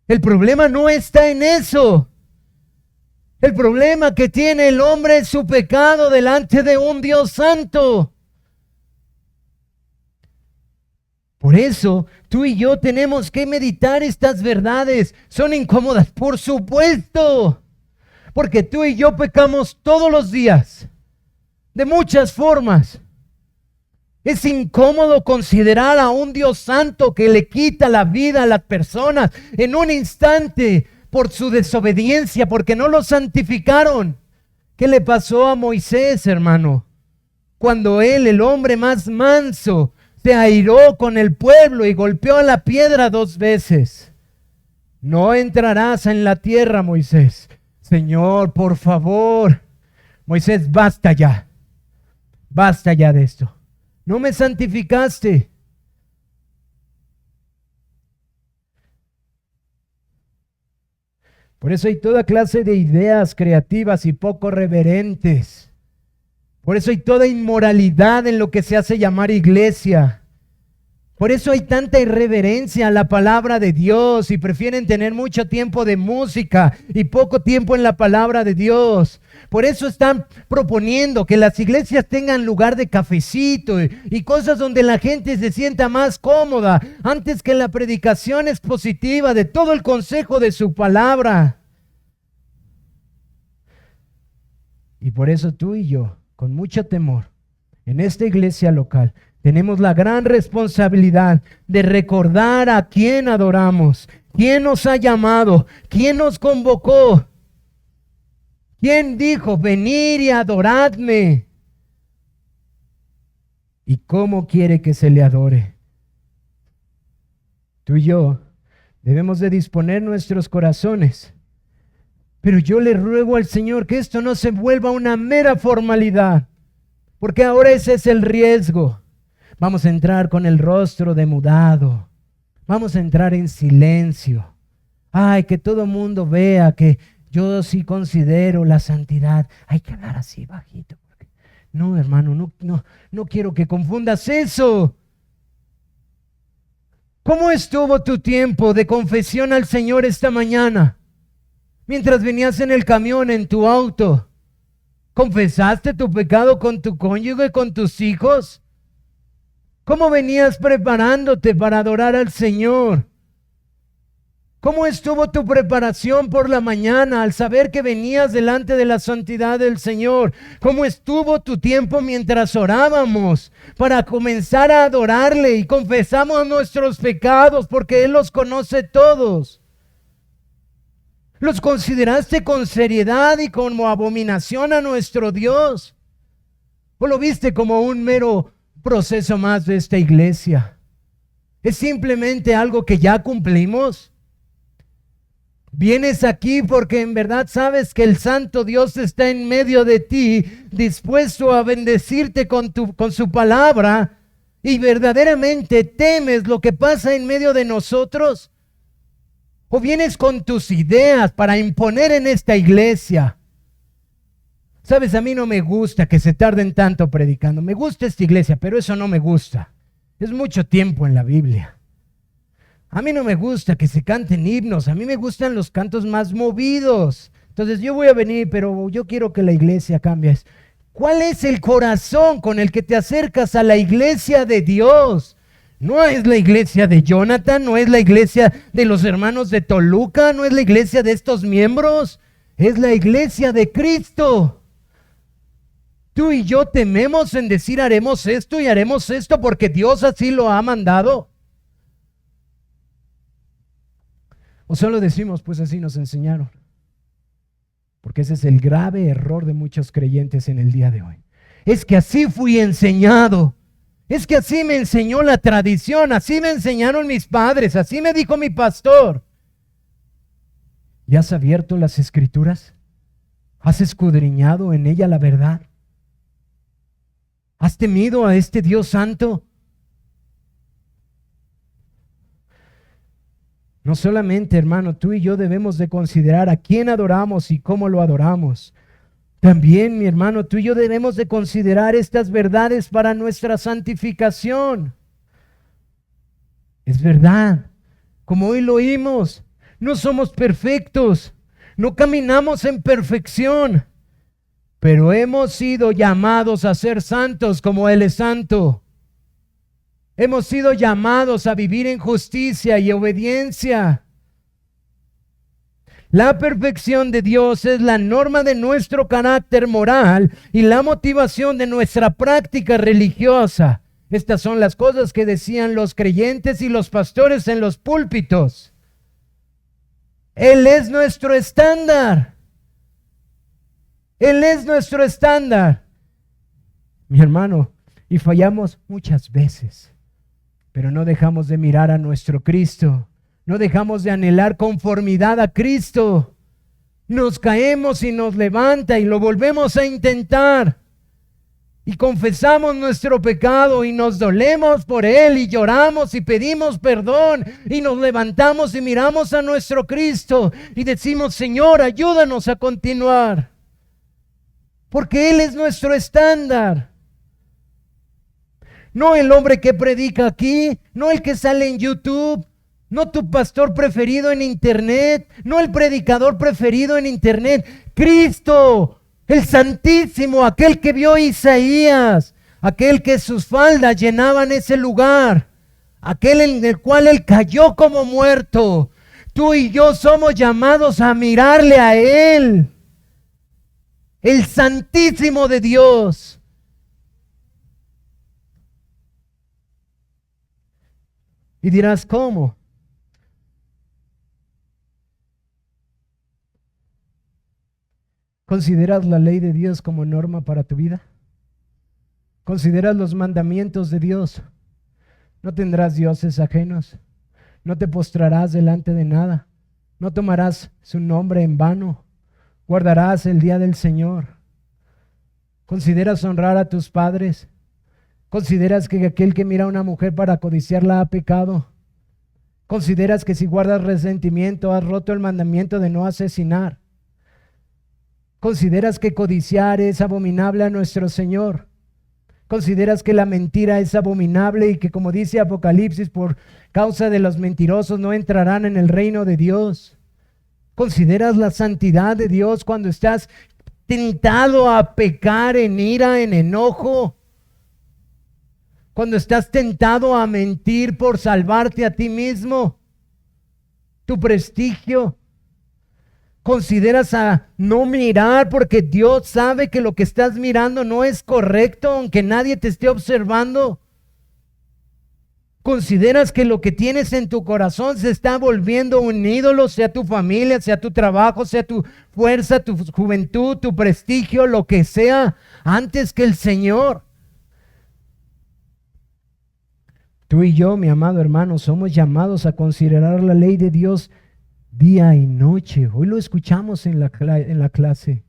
el problema no está en eso. El problema que tiene el hombre es su pecado delante de un Dios santo. Por eso, tú y yo tenemos que meditar estas verdades. Son incómodas, por supuesto, porque tú y yo pecamos todos los días, de muchas formas. Es incómodo considerar a un Dios santo que le quita la vida a las personas en un instante por su desobediencia, porque no lo santificaron. ¿Qué le pasó a Moisés, hermano? Cuando él, el hombre más manso, se airó con el pueblo y golpeó a la piedra 2 veces. No entrarás en la tierra, Moisés. Señor, por favor. Moisés, basta ya. Basta ya de esto. No me santificaste. Por eso hay toda clase de ideas creativas y poco reverentes. Por eso hay toda inmoralidad en lo que se hace llamar iglesia. Por eso hay tanta irreverencia a la palabra de Dios y prefieren tener mucho tiempo de música y poco tiempo en la palabra de Dios. Por eso están proponiendo que las iglesias tengan lugar de cafecito y cosas donde la gente se sienta más cómoda antes que la predicación expositiva de todo el consejo de su palabra. Y por eso tú y yo, con mucho temor, en esta iglesia local, tenemos la gran responsabilidad de recordar a quién adoramos, quién nos ha llamado, quién nos convocó, quién dijo, venid y adoradme, y cómo quiere que se le adore. Tú y yo debemos de disponer nuestros corazones, pero yo le ruego al Señor que esto no se vuelva una mera formalidad, porque ahora ese es el riesgo. Vamos a entrar con el rostro demudado. Vamos a entrar en silencio. Ay, que todo mundo vea que yo sí considero la santidad. Hay que hablar así bajito. No, hermano, no quiero que confundas eso. ¿Cómo estuvo tu tiempo de confesión al Señor esta mañana? Mientras venías en el camión, en tu auto. ¿Confesaste tu pecado con tu cónyuge, con tus hijos? ¿Cómo venías preparándote para adorar al Señor? ¿Cómo estuvo tu preparación por la mañana al saber que venías delante de la santidad del Señor? ¿Cómo estuvo tu tiempo mientras orábamos para comenzar a adorarle y confesamos nuestros pecados porque Él los conoce todos? ¿Los consideraste con seriedad y como abominación a nuestro Dios? ¿O lo viste como un mero proceso más de esta iglesia? ¿Es simplemente algo que ya cumplimos? Vienes aquí porque en verdad sabes que el Santo Dios está en medio de ti, dispuesto a bendecirte con su palabra, y verdaderamente temes lo que pasa en medio de nosotros. ¿O vienes con tus ideas para imponer en esta iglesia? Sabes, a mí no me gusta que se tarden tanto predicando. Me gusta esta iglesia, pero eso no me gusta. Es mucho tiempo en la Biblia. A mí no me gusta que se canten himnos. A mí me gustan los cantos más movidos. Entonces yo voy a venir, pero yo quiero que la iglesia cambie. ¿Cuál es el corazón con el que te acercas a la iglesia de Dios? No es la iglesia de Jonathan, no es la iglesia de los hermanos de Toluca, no es la iglesia de estos miembros. Es la iglesia de Cristo. Tú y yo tememos en decir haremos esto y haremos esto porque Dios así lo ha mandado. O solo decimos, pues así nos enseñaron. Porque ese es el grave error de muchos creyentes en el día de hoy. Es que así fui enseñado. Es que así me enseñó la tradición, así me enseñaron mis padres, así me dijo mi pastor. ¿Ya has abierto las Escrituras? ¿Has escudriñado en ella la verdad? ¿Has temido a este Dios santo? No solamente, hermano, tú y yo debemos de considerar a quién adoramos y cómo lo adoramos. También, mi hermano, tú y yo debemos de considerar estas verdades para nuestra santificación. Es verdad, como hoy lo oímos, no somos perfectos, no caminamos en perfección, pero hemos sido llamados a ser santos como Él es santo. Hemos sido llamados a vivir en justicia y obediencia. La perfección de Dios es la norma de nuestro carácter moral y la motivación de nuestra práctica religiosa. Estas son las cosas que decían los creyentes y los pastores en los púlpitos. Él es nuestro estándar. Él es nuestro estándar. Mi hermano, y fallamos muchas veces, pero no dejamos de mirar a nuestro Cristo. No dejamos de anhelar conformidad a Cristo. Nos caemos y nos levanta y lo volvemos a intentar. Y confesamos nuestro pecado y nos dolemos por él y lloramos y pedimos perdón y nos levantamos y miramos a nuestro Cristo y decimos: Señor, ayúdanos a continuar, porque Él es nuestro estándar. No el hombre que predica aquí, no el que sale en YouTube, no tu pastor preferido en internet, no el predicador preferido en internet. Cristo, el Santísimo, aquel que vio Isaías, aquel que sus faldas llenaban ese lugar, aquel en el cual Él cayó como muerto. Tú y yo somos llamados a mirarle a Él, el Santísimo de Dios. Y dirás, ¿cómo? ¿Consideras la ley de Dios como norma para tu vida? ¿Consideras los mandamientos de Dios? No tendrás dioses ajenos. No te postrarás delante de nada. No tomarás su nombre en vano. Guardarás el día del Señor. ¿Consideras honrar a tus padres? ¿Consideras que aquel que mira a una mujer para codiciarla ha pecado? ¿Consideras que si guardas resentimiento has roto el mandamiento de no asesinar? ¿Consideras que codiciar es abominable a nuestro Señor? ¿Consideras que la mentira es abominable y que, como dice Apocalipsis, por causa de los mentirosos no entrarán en el reino de Dios? ¿Consideras la santidad de Dios cuando estás tentado a pecar en ira, en enojo? Cuando estás tentado a mentir por salvarte a ti mismo, tu prestigio. ¿Consideras a no mirar porque Dios sabe que lo que estás mirando no es correcto, aunque nadie te esté observando? ¿Consideras que lo que tienes en tu corazón se está volviendo un ídolo, sea tu familia, sea tu trabajo, sea tu fuerza, tu juventud, tu prestigio, lo que sea, antes que el Señor? Tú y yo, mi amado hermano, somos llamados a considerar la ley de Dios día y noche. Hoy lo escuchamos en la clase.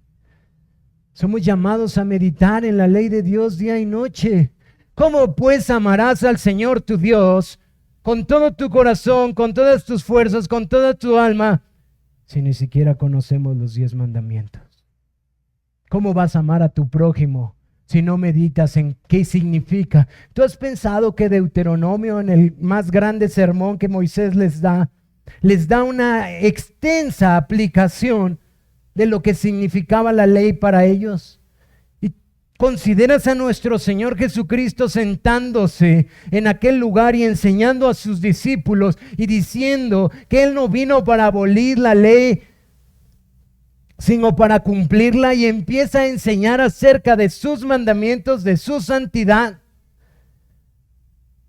Somos llamados a meditar en la ley de Dios día y noche. ¿Cómo pues amarás al Señor tu Dios con todo tu corazón, con todas tus fuerzas, con toda tu alma, si ni siquiera conocemos los 10 mandamientos? ¿Cómo vas a amar a tu prójimo si no meditas en qué significa? ¿Tú has pensado que Deuteronomio, en el más grande sermón que Moisés les da una extensa aplicación de lo que significaba la ley para ellos? Y consideras a nuestro Señor Jesucristo sentándose en aquel lugar y enseñando a sus discípulos y diciendo que Él no vino para abolir la ley, sino para cumplirla, y empieza a enseñar acerca de sus mandamientos, de su santidad.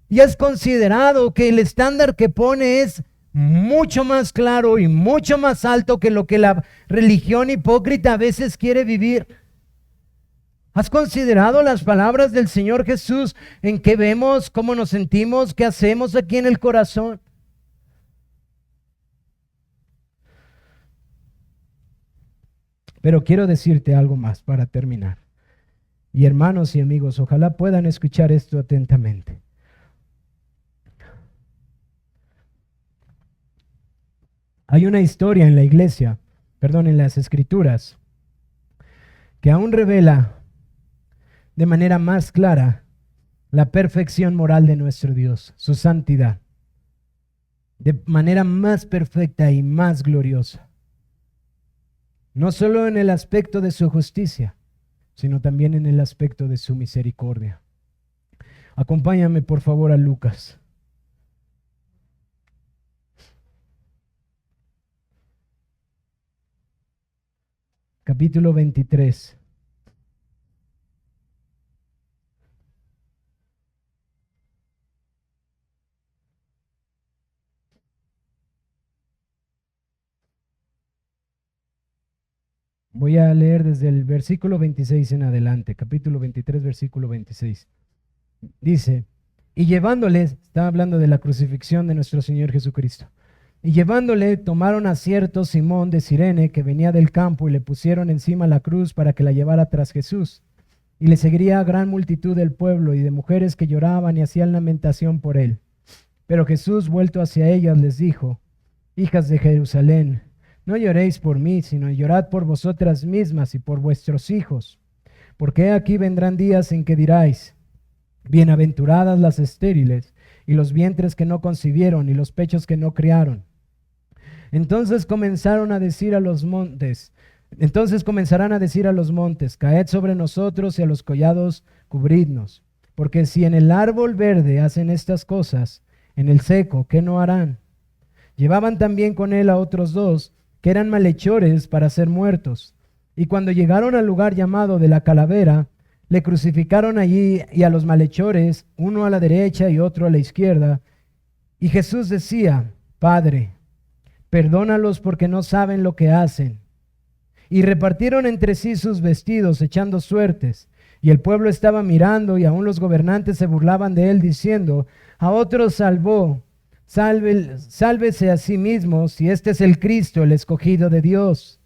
Y has considerado que el estándar que pone es mucho más claro y mucho más alto que lo que la religión hipócrita a veces quiere vivir. ¿Has considerado las palabras del Señor Jesús en qué vemos, cómo nos sentimos, qué hacemos aquí en el corazón? Pero quiero decirte algo más para terminar. Y hermanos y amigos, ojalá puedan escuchar esto atentamente. Hay una historia en la iglesia, en las escrituras, que aún revela de manera más clara la perfección moral de nuestro Dios, su santidad, de manera más perfecta y más gloriosa. No solo en el aspecto de su justicia, sino también en el aspecto de su misericordia. Acompáñame por favor a Lucas. Capítulo 23. Voy a leer desde el versículo 26 en adelante, capítulo 23, versículo 26. Dice, y llevándoles, está hablando de la crucifixión de nuestro Señor Jesucristo, y llevándole tomaron a cierto Simón de Cirene que venía del campo y le pusieron encima la cruz para que la llevara tras Jesús. Y le seguiría gran multitud del pueblo y de mujeres que lloraban y hacían lamentación por él. Pero Jesús, vuelto hacia ellas, les dijo, hijas de Jerusalén, no lloréis por mí, sino llorad por vosotras mismas y por vuestros hijos. Porque aquí vendrán días en que diráis, bienaventuradas las estériles, y los vientres que no concibieron, y los pechos que no criaron. Entonces comenzarán a decir a los montes, caed sobre nosotros, y a los collados cubridnos. Porque si en el árbol verde hacen estas cosas, en el seco, ¿qué no harán? Llevaban también con él a otros dos, que eran malhechores para ser muertos. Y cuando llegaron al lugar llamado de la Calavera, le crucificaron allí y a los malhechores, uno a la derecha y otro a la izquierda. Y Jesús decía, Padre, perdónalos porque no saben lo que hacen. Y repartieron entre sí sus vestidos, echando suertes. Y el pueblo estaba mirando, y aún los gobernantes se burlaban de él, diciendo, a otros salvó, sálvese a sí mismo, si este es el Cristo, el escogido de Dios.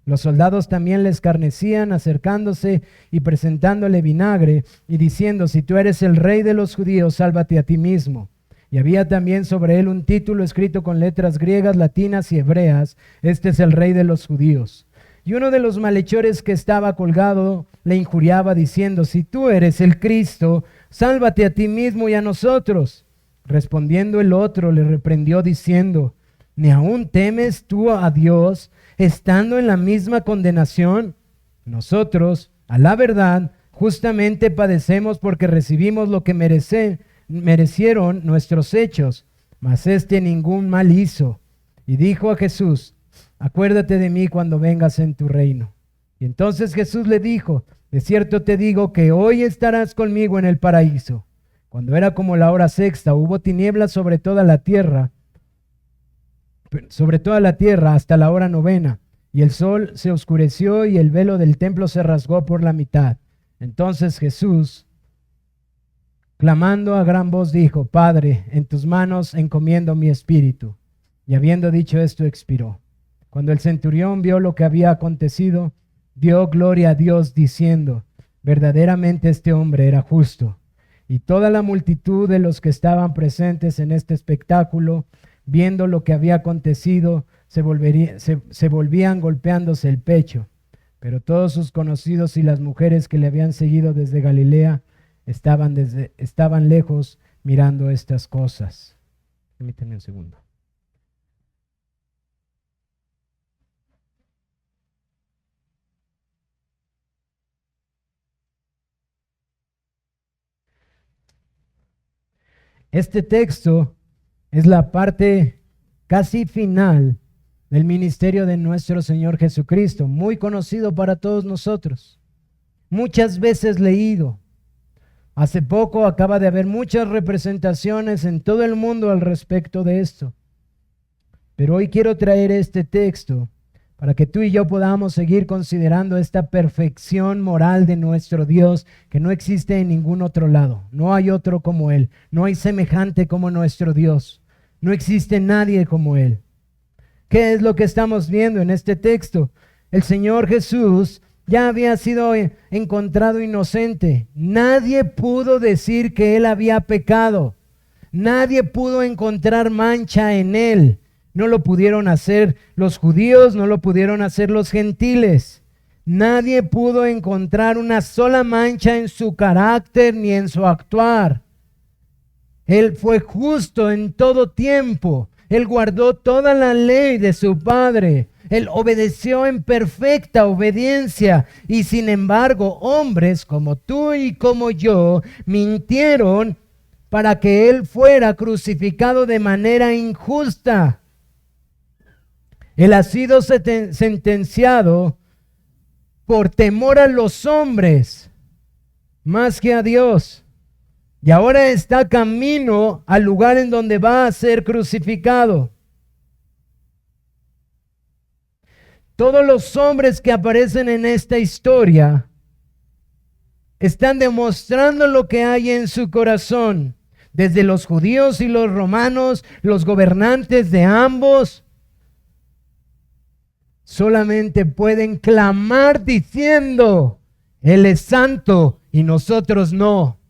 Los soldados también le escarnecían, acercándose y presentándole vinagre, y diciendo, si tú eres el rey de los judíos, sálvate a ti mismo. Y había también sobre él un título escrito con letras griegas, latinas y hebreas, este es el rey de los judíos. Y uno de los malhechores que estaba colgado le injuriaba, diciendo, si tú eres el Cristo, sálvate a ti mismo y a nosotros. Respondiendo el otro, le reprendió, diciendo, ¿ni aún temes tú a Dios, estando en la misma condenación? Nosotros, a la verdad, justamente padecemos porque recibimos lo que merecieron nuestros hechos, mas este ningún mal hizo. Y dijo a Jesús, acuérdate de mí cuando vengas en tu reino. Y entonces Jesús le dijo, de cierto te digo que hoy estarás conmigo en el paraíso. Cuando era como la hora sexta, hubo tinieblas sobre toda la tierra hasta la hora novena, y el sol se oscureció y el velo del templo se rasgó por la mitad. Entonces Jesús, clamando a gran voz, dijo, Padre, en tus manos encomiendo mi espíritu. Y habiendo dicho esto, expiró. Cuando el centurión vio lo que había acontecido, dio gloria a Dios, diciendo, verdaderamente este hombre era justo. Y toda la multitud de los que estaban presentes en este espectáculo, viendo lo que había acontecido, se volvían golpeándose el pecho. Pero todos sus conocidos y las mujeres que le habían seguido desde Galilea estaban lejos mirando estas cosas. Permítanme un segundo. Este texto es la parte casi final del ministerio de nuestro Señor Jesucristo, muy conocido para todos nosotros, muchas veces leído. Hace poco acaba de haber muchas representaciones en todo el mundo al respecto de esto. Pero hoy quiero traer este texto para que tú y yo podamos seguir considerando esta perfección moral de nuestro Dios que no existe en ningún otro lado. No hay otro como Él, no hay semejante como nuestro Dios, no existe nadie como Él. ¿Qué es lo que estamos viendo en este texto? El Señor Jesús ya había sido encontrado inocente. Nadie pudo decir que Él había pecado. Nadie pudo encontrar mancha en Él. No lo pudieron hacer los judíos, no lo pudieron hacer los gentiles. Nadie pudo encontrar una sola mancha en su carácter ni en su actuar. Él fue justo en todo tiempo. Él guardó toda la ley de su Padre. Él obedeció en perfecta obediencia. Y sin embargo, hombres como tú y como yo mintieron para que Él fuera crucificado de manera injusta. Él ha sido sentenciado por temor a los hombres más que a Dios. Y ahora está camino al lugar en donde va a ser crucificado. Todos los hombres que aparecen en esta historia están demostrando lo que hay en su corazón. Desde los judíos y los romanos, los gobernantes de ambos, solamente pueden clamar diciendo, Él es santo y nosotros no.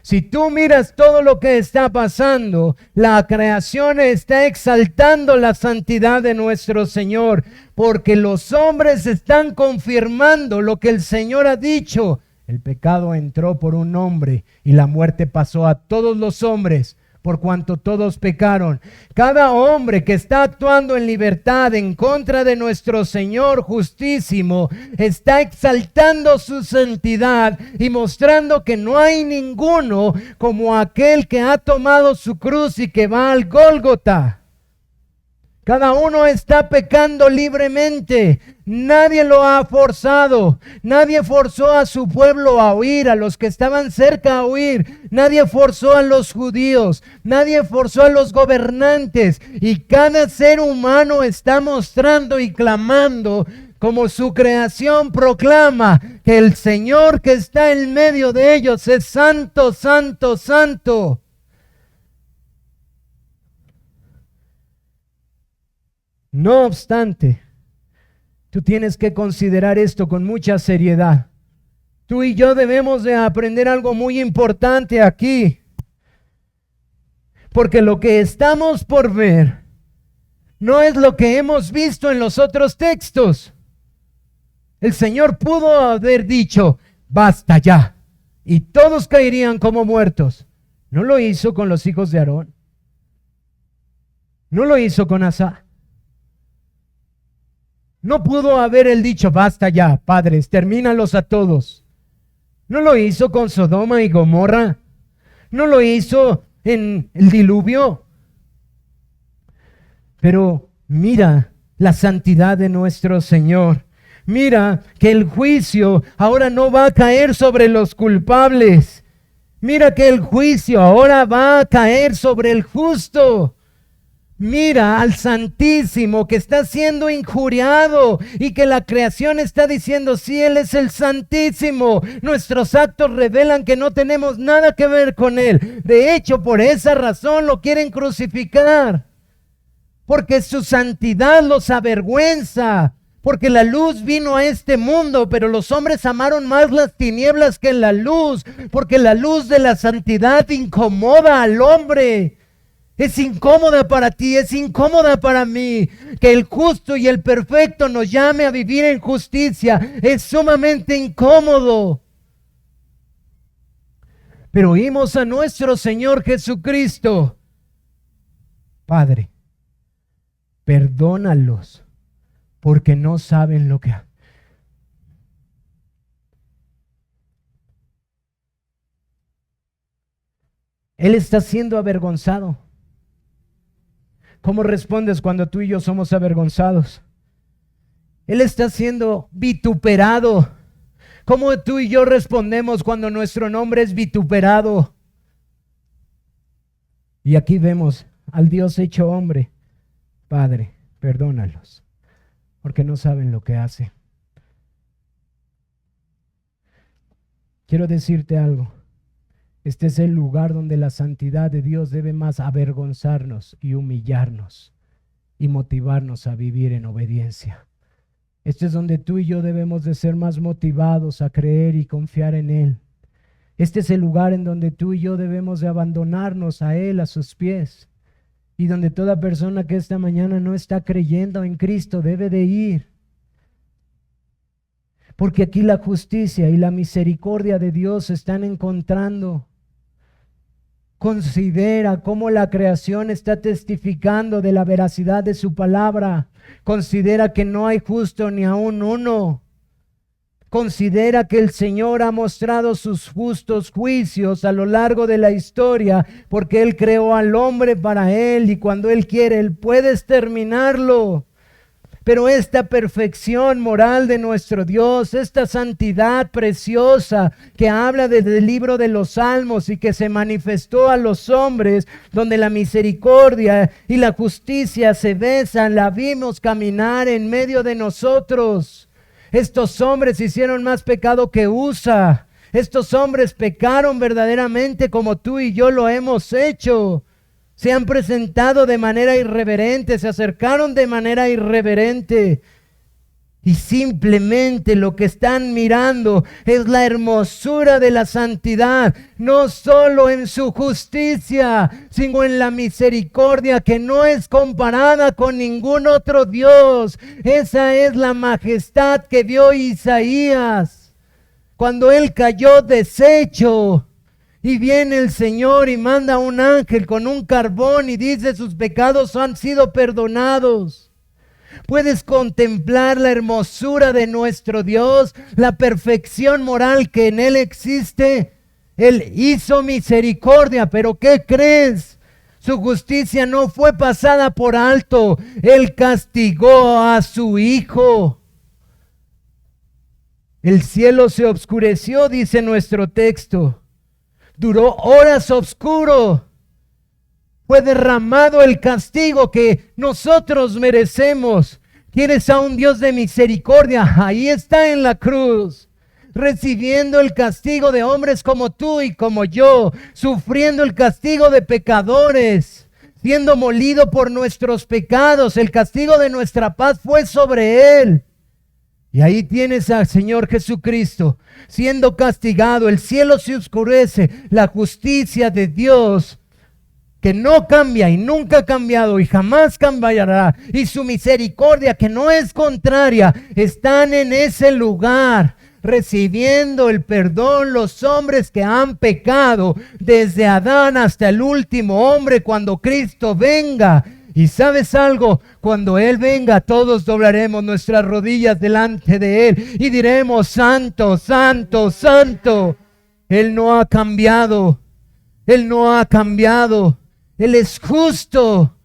Si tú miras todo lo que está pasando, la creación está exaltando la santidad de nuestro Señor, porque los hombres están confirmando lo que el Señor ha dicho. El pecado entró por un hombre y la muerte pasó a todos los hombres, por cuanto todos pecaron. Cada hombre que está actuando en libertad en contra de nuestro Señor justísimo está exaltando su santidad y mostrando que no hay ninguno como aquel que ha tomado su cruz y que va al Gólgota. Cada uno está pecando libremente. Nadie lo ha forzado. Nadie forzó a su pueblo a huir, a los que estaban cerca a huir. Nadie forzó a los judíos. Nadie forzó a los gobernantes. Y cada ser humano está mostrando y clamando, como su creación proclama, que el Señor que está en medio de ellos es santo, santo, santo. No obstante, tú tienes que considerar esto con mucha seriedad. Tú y yo debemos de aprender algo muy importante aquí. Porque lo que estamos por ver no es lo que hemos visto en los otros textos. El Señor pudo haber dicho, basta ya, y todos caerían como muertos. No lo hizo con los hijos de Aarón. No lo hizo con Asa. No pudo haber él dicho, basta ya, padres, termínalos a todos. No lo hizo con Sodoma y Gomorra. No lo hizo en el diluvio. Pero mira la santidad de nuestro Señor. Mira que el juicio ahora no va a caer sobre los culpables. Mira que el juicio ahora va a caer sobre el justo. Mira al Santísimo que está siendo injuriado y que la creación está diciendo, sí, Él es el Santísimo. Nuestros actos revelan que no tenemos nada que ver con Él. De hecho, por esa razón lo quieren crucificar. Porque su santidad los avergüenza. Porque la luz vino a este mundo, pero los hombres amaron más las tinieblas que la luz. Porque la luz de la santidad incomoda al hombre. Es incómoda para ti, es incómoda para mí. Que el justo y el perfecto nos llame a vivir en justicia es sumamente incómodo. Pero oímos a nuestro Señor Jesucristo. Padre, perdónalos porque no saben lo que hacen. Él está siendo avergonzado. ¿Cómo respondes cuando tú y yo somos avergonzados? Él está siendo vituperado. ¿Cómo tú y yo respondemos cuando nuestro nombre es vituperado? Y aquí vemos al Dios hecho hombre. Padre, perdónalos, porque no saben lo que hacen. Quiero decirte algo. Este es el lugar donde la santidad de Dios debe más avergonzarnos y humillarnos y motivarnos a vivir en obediencia. Este es donde tú y yo debemos de ser más motivados a creer y confiar en Él. Este es el lugar en donde tú y yo debemos de abandonarnos a Él, a sus pies. Y donde toda persona que esta mañana no está creyendo en Cristo debe de ir. Porque aquí la justicia y la misericordia de Dios se están encontrando. Considera cómo la creación está testificando de la veracidad de su palabra. Considera que no hay justo ni aún uno. Considera que el Señor ha mostrado sus justos juicios a lo largo de la historia, porque Él creó al hombre para Él y cuando Él quiere, Él puede exterminarlo. Pero esta perfección moral de nuestro Dios, esta santidad preciosa que habla desde el libro de los Salmos y que se manifestó a los hombres, donde la misericordia y la justicia se besan, la vimos caminar en medio de nosotros. Estos hombres hicieron más pecado que Usa. Estos hombres pecaron verdaderamente como tú y yo lo hemos hecho. Se han presentado de manera irreverente, se acercaron de manera irreverente. Y simplemente lo que están mirando es la hermosura de la santidad, no solo en su justicia, sino en la misericordia que no es comparada con ningún otro Dios. Esa es la majestad que vio Isaías cuando él cayó deshecho. Y viene el Señor y manda a un ángel con un carbón y dice: sus pecados han sido perdonados. Puedes contemplar la hermosura de nuestro Dios, la perfección moral que en Él existe. Él hizo misericordia, pero ¿qué crees? Su justicia no fue pasada por alto. Él castigó a su Hijo. El cielo se oscureció, dice nuestro texto. Duró horas oscuro. Fue derramado el castigo que nosotros merecemos. ¿Quieres a un Dios de misericordia? Ahí está en la cruz, recibiendo el castigo de hombres como tú y como yo, sufriendo el castigo de pecadores, siendo molido por nuestros pecados. El castigo de nuestra paz fue sobre Él. Y ahí tienes al Señor Jesucristo siendo castigado. El cielo se oscurece. La justicia de Dios, que no cambia y nunca ha cambiado y jamás cambiará, y su misericordia, que no es contraria, están en ese lugar recibiendo el perdón los hombres que han pecado desde Adán hasta el último hombre cuando Cristo venga. Y ¿sabes algo? Cuando Él venga, todos doblaremos nuestras rodillas delante de Él y diremos: santo, santo, santo. Él no ha cambiado. Él no ha cambiado. Él es justo.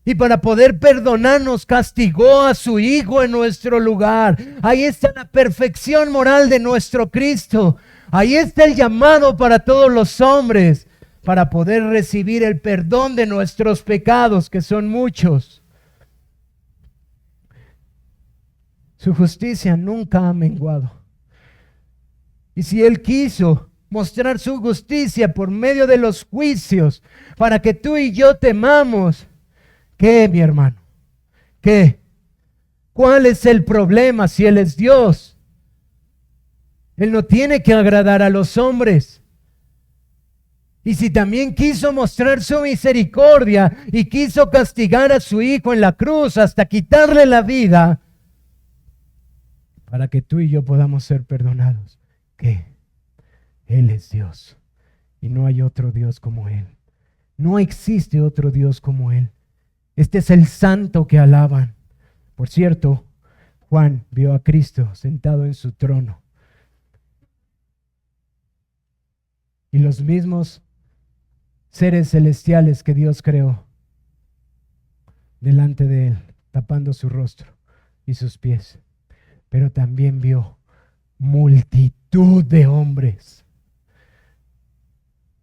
Y para poder perdonarnos, castigó a su Hijo en nuestro lugar. Ahí está la perfección moral de nuestro Cristo. Ahí está el llamado para todos los hombres, para poder recibir el perdón de nuestros pecados, que son muchos. Su justicia nunca ha menguado. Y si Él quiso mostrar su justicia por medio de los juicios, para que tú y yo temamos, ¿qué, mi hermano? ¿Qué? ¿Cuál es el problema si Él es Dios? Él no tiene que agradar a los hombres. Y si también quiso mostrar su misericordia y quiso castigar a su Hijo en la cruz hasta quitarle la vida, para que tú y yo podamos ser perdonados, ¿qué? Él es Dios y no hay otro Dios como Él. No existe otro Dios como Él. Este es el santo que alaban. Por cierto, Juan vio a Cristo sentado en su trono. Y los mismos seres celestiales que Dios creó delante de Él, tapando su rostro y sus pies. Pero también vio multitud de hombres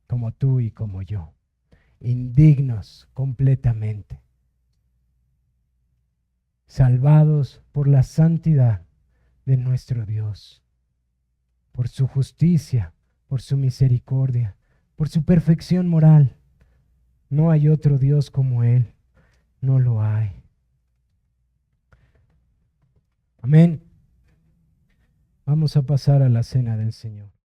como tú y como yo, indignos completamente, salvados por la santidad de nuestro Dios, por su justicia, por su misericordia, por su perfección moral. No hay otro Dios como Él, no lo hay. Amén. Vamos a pasar a la cena del Señor.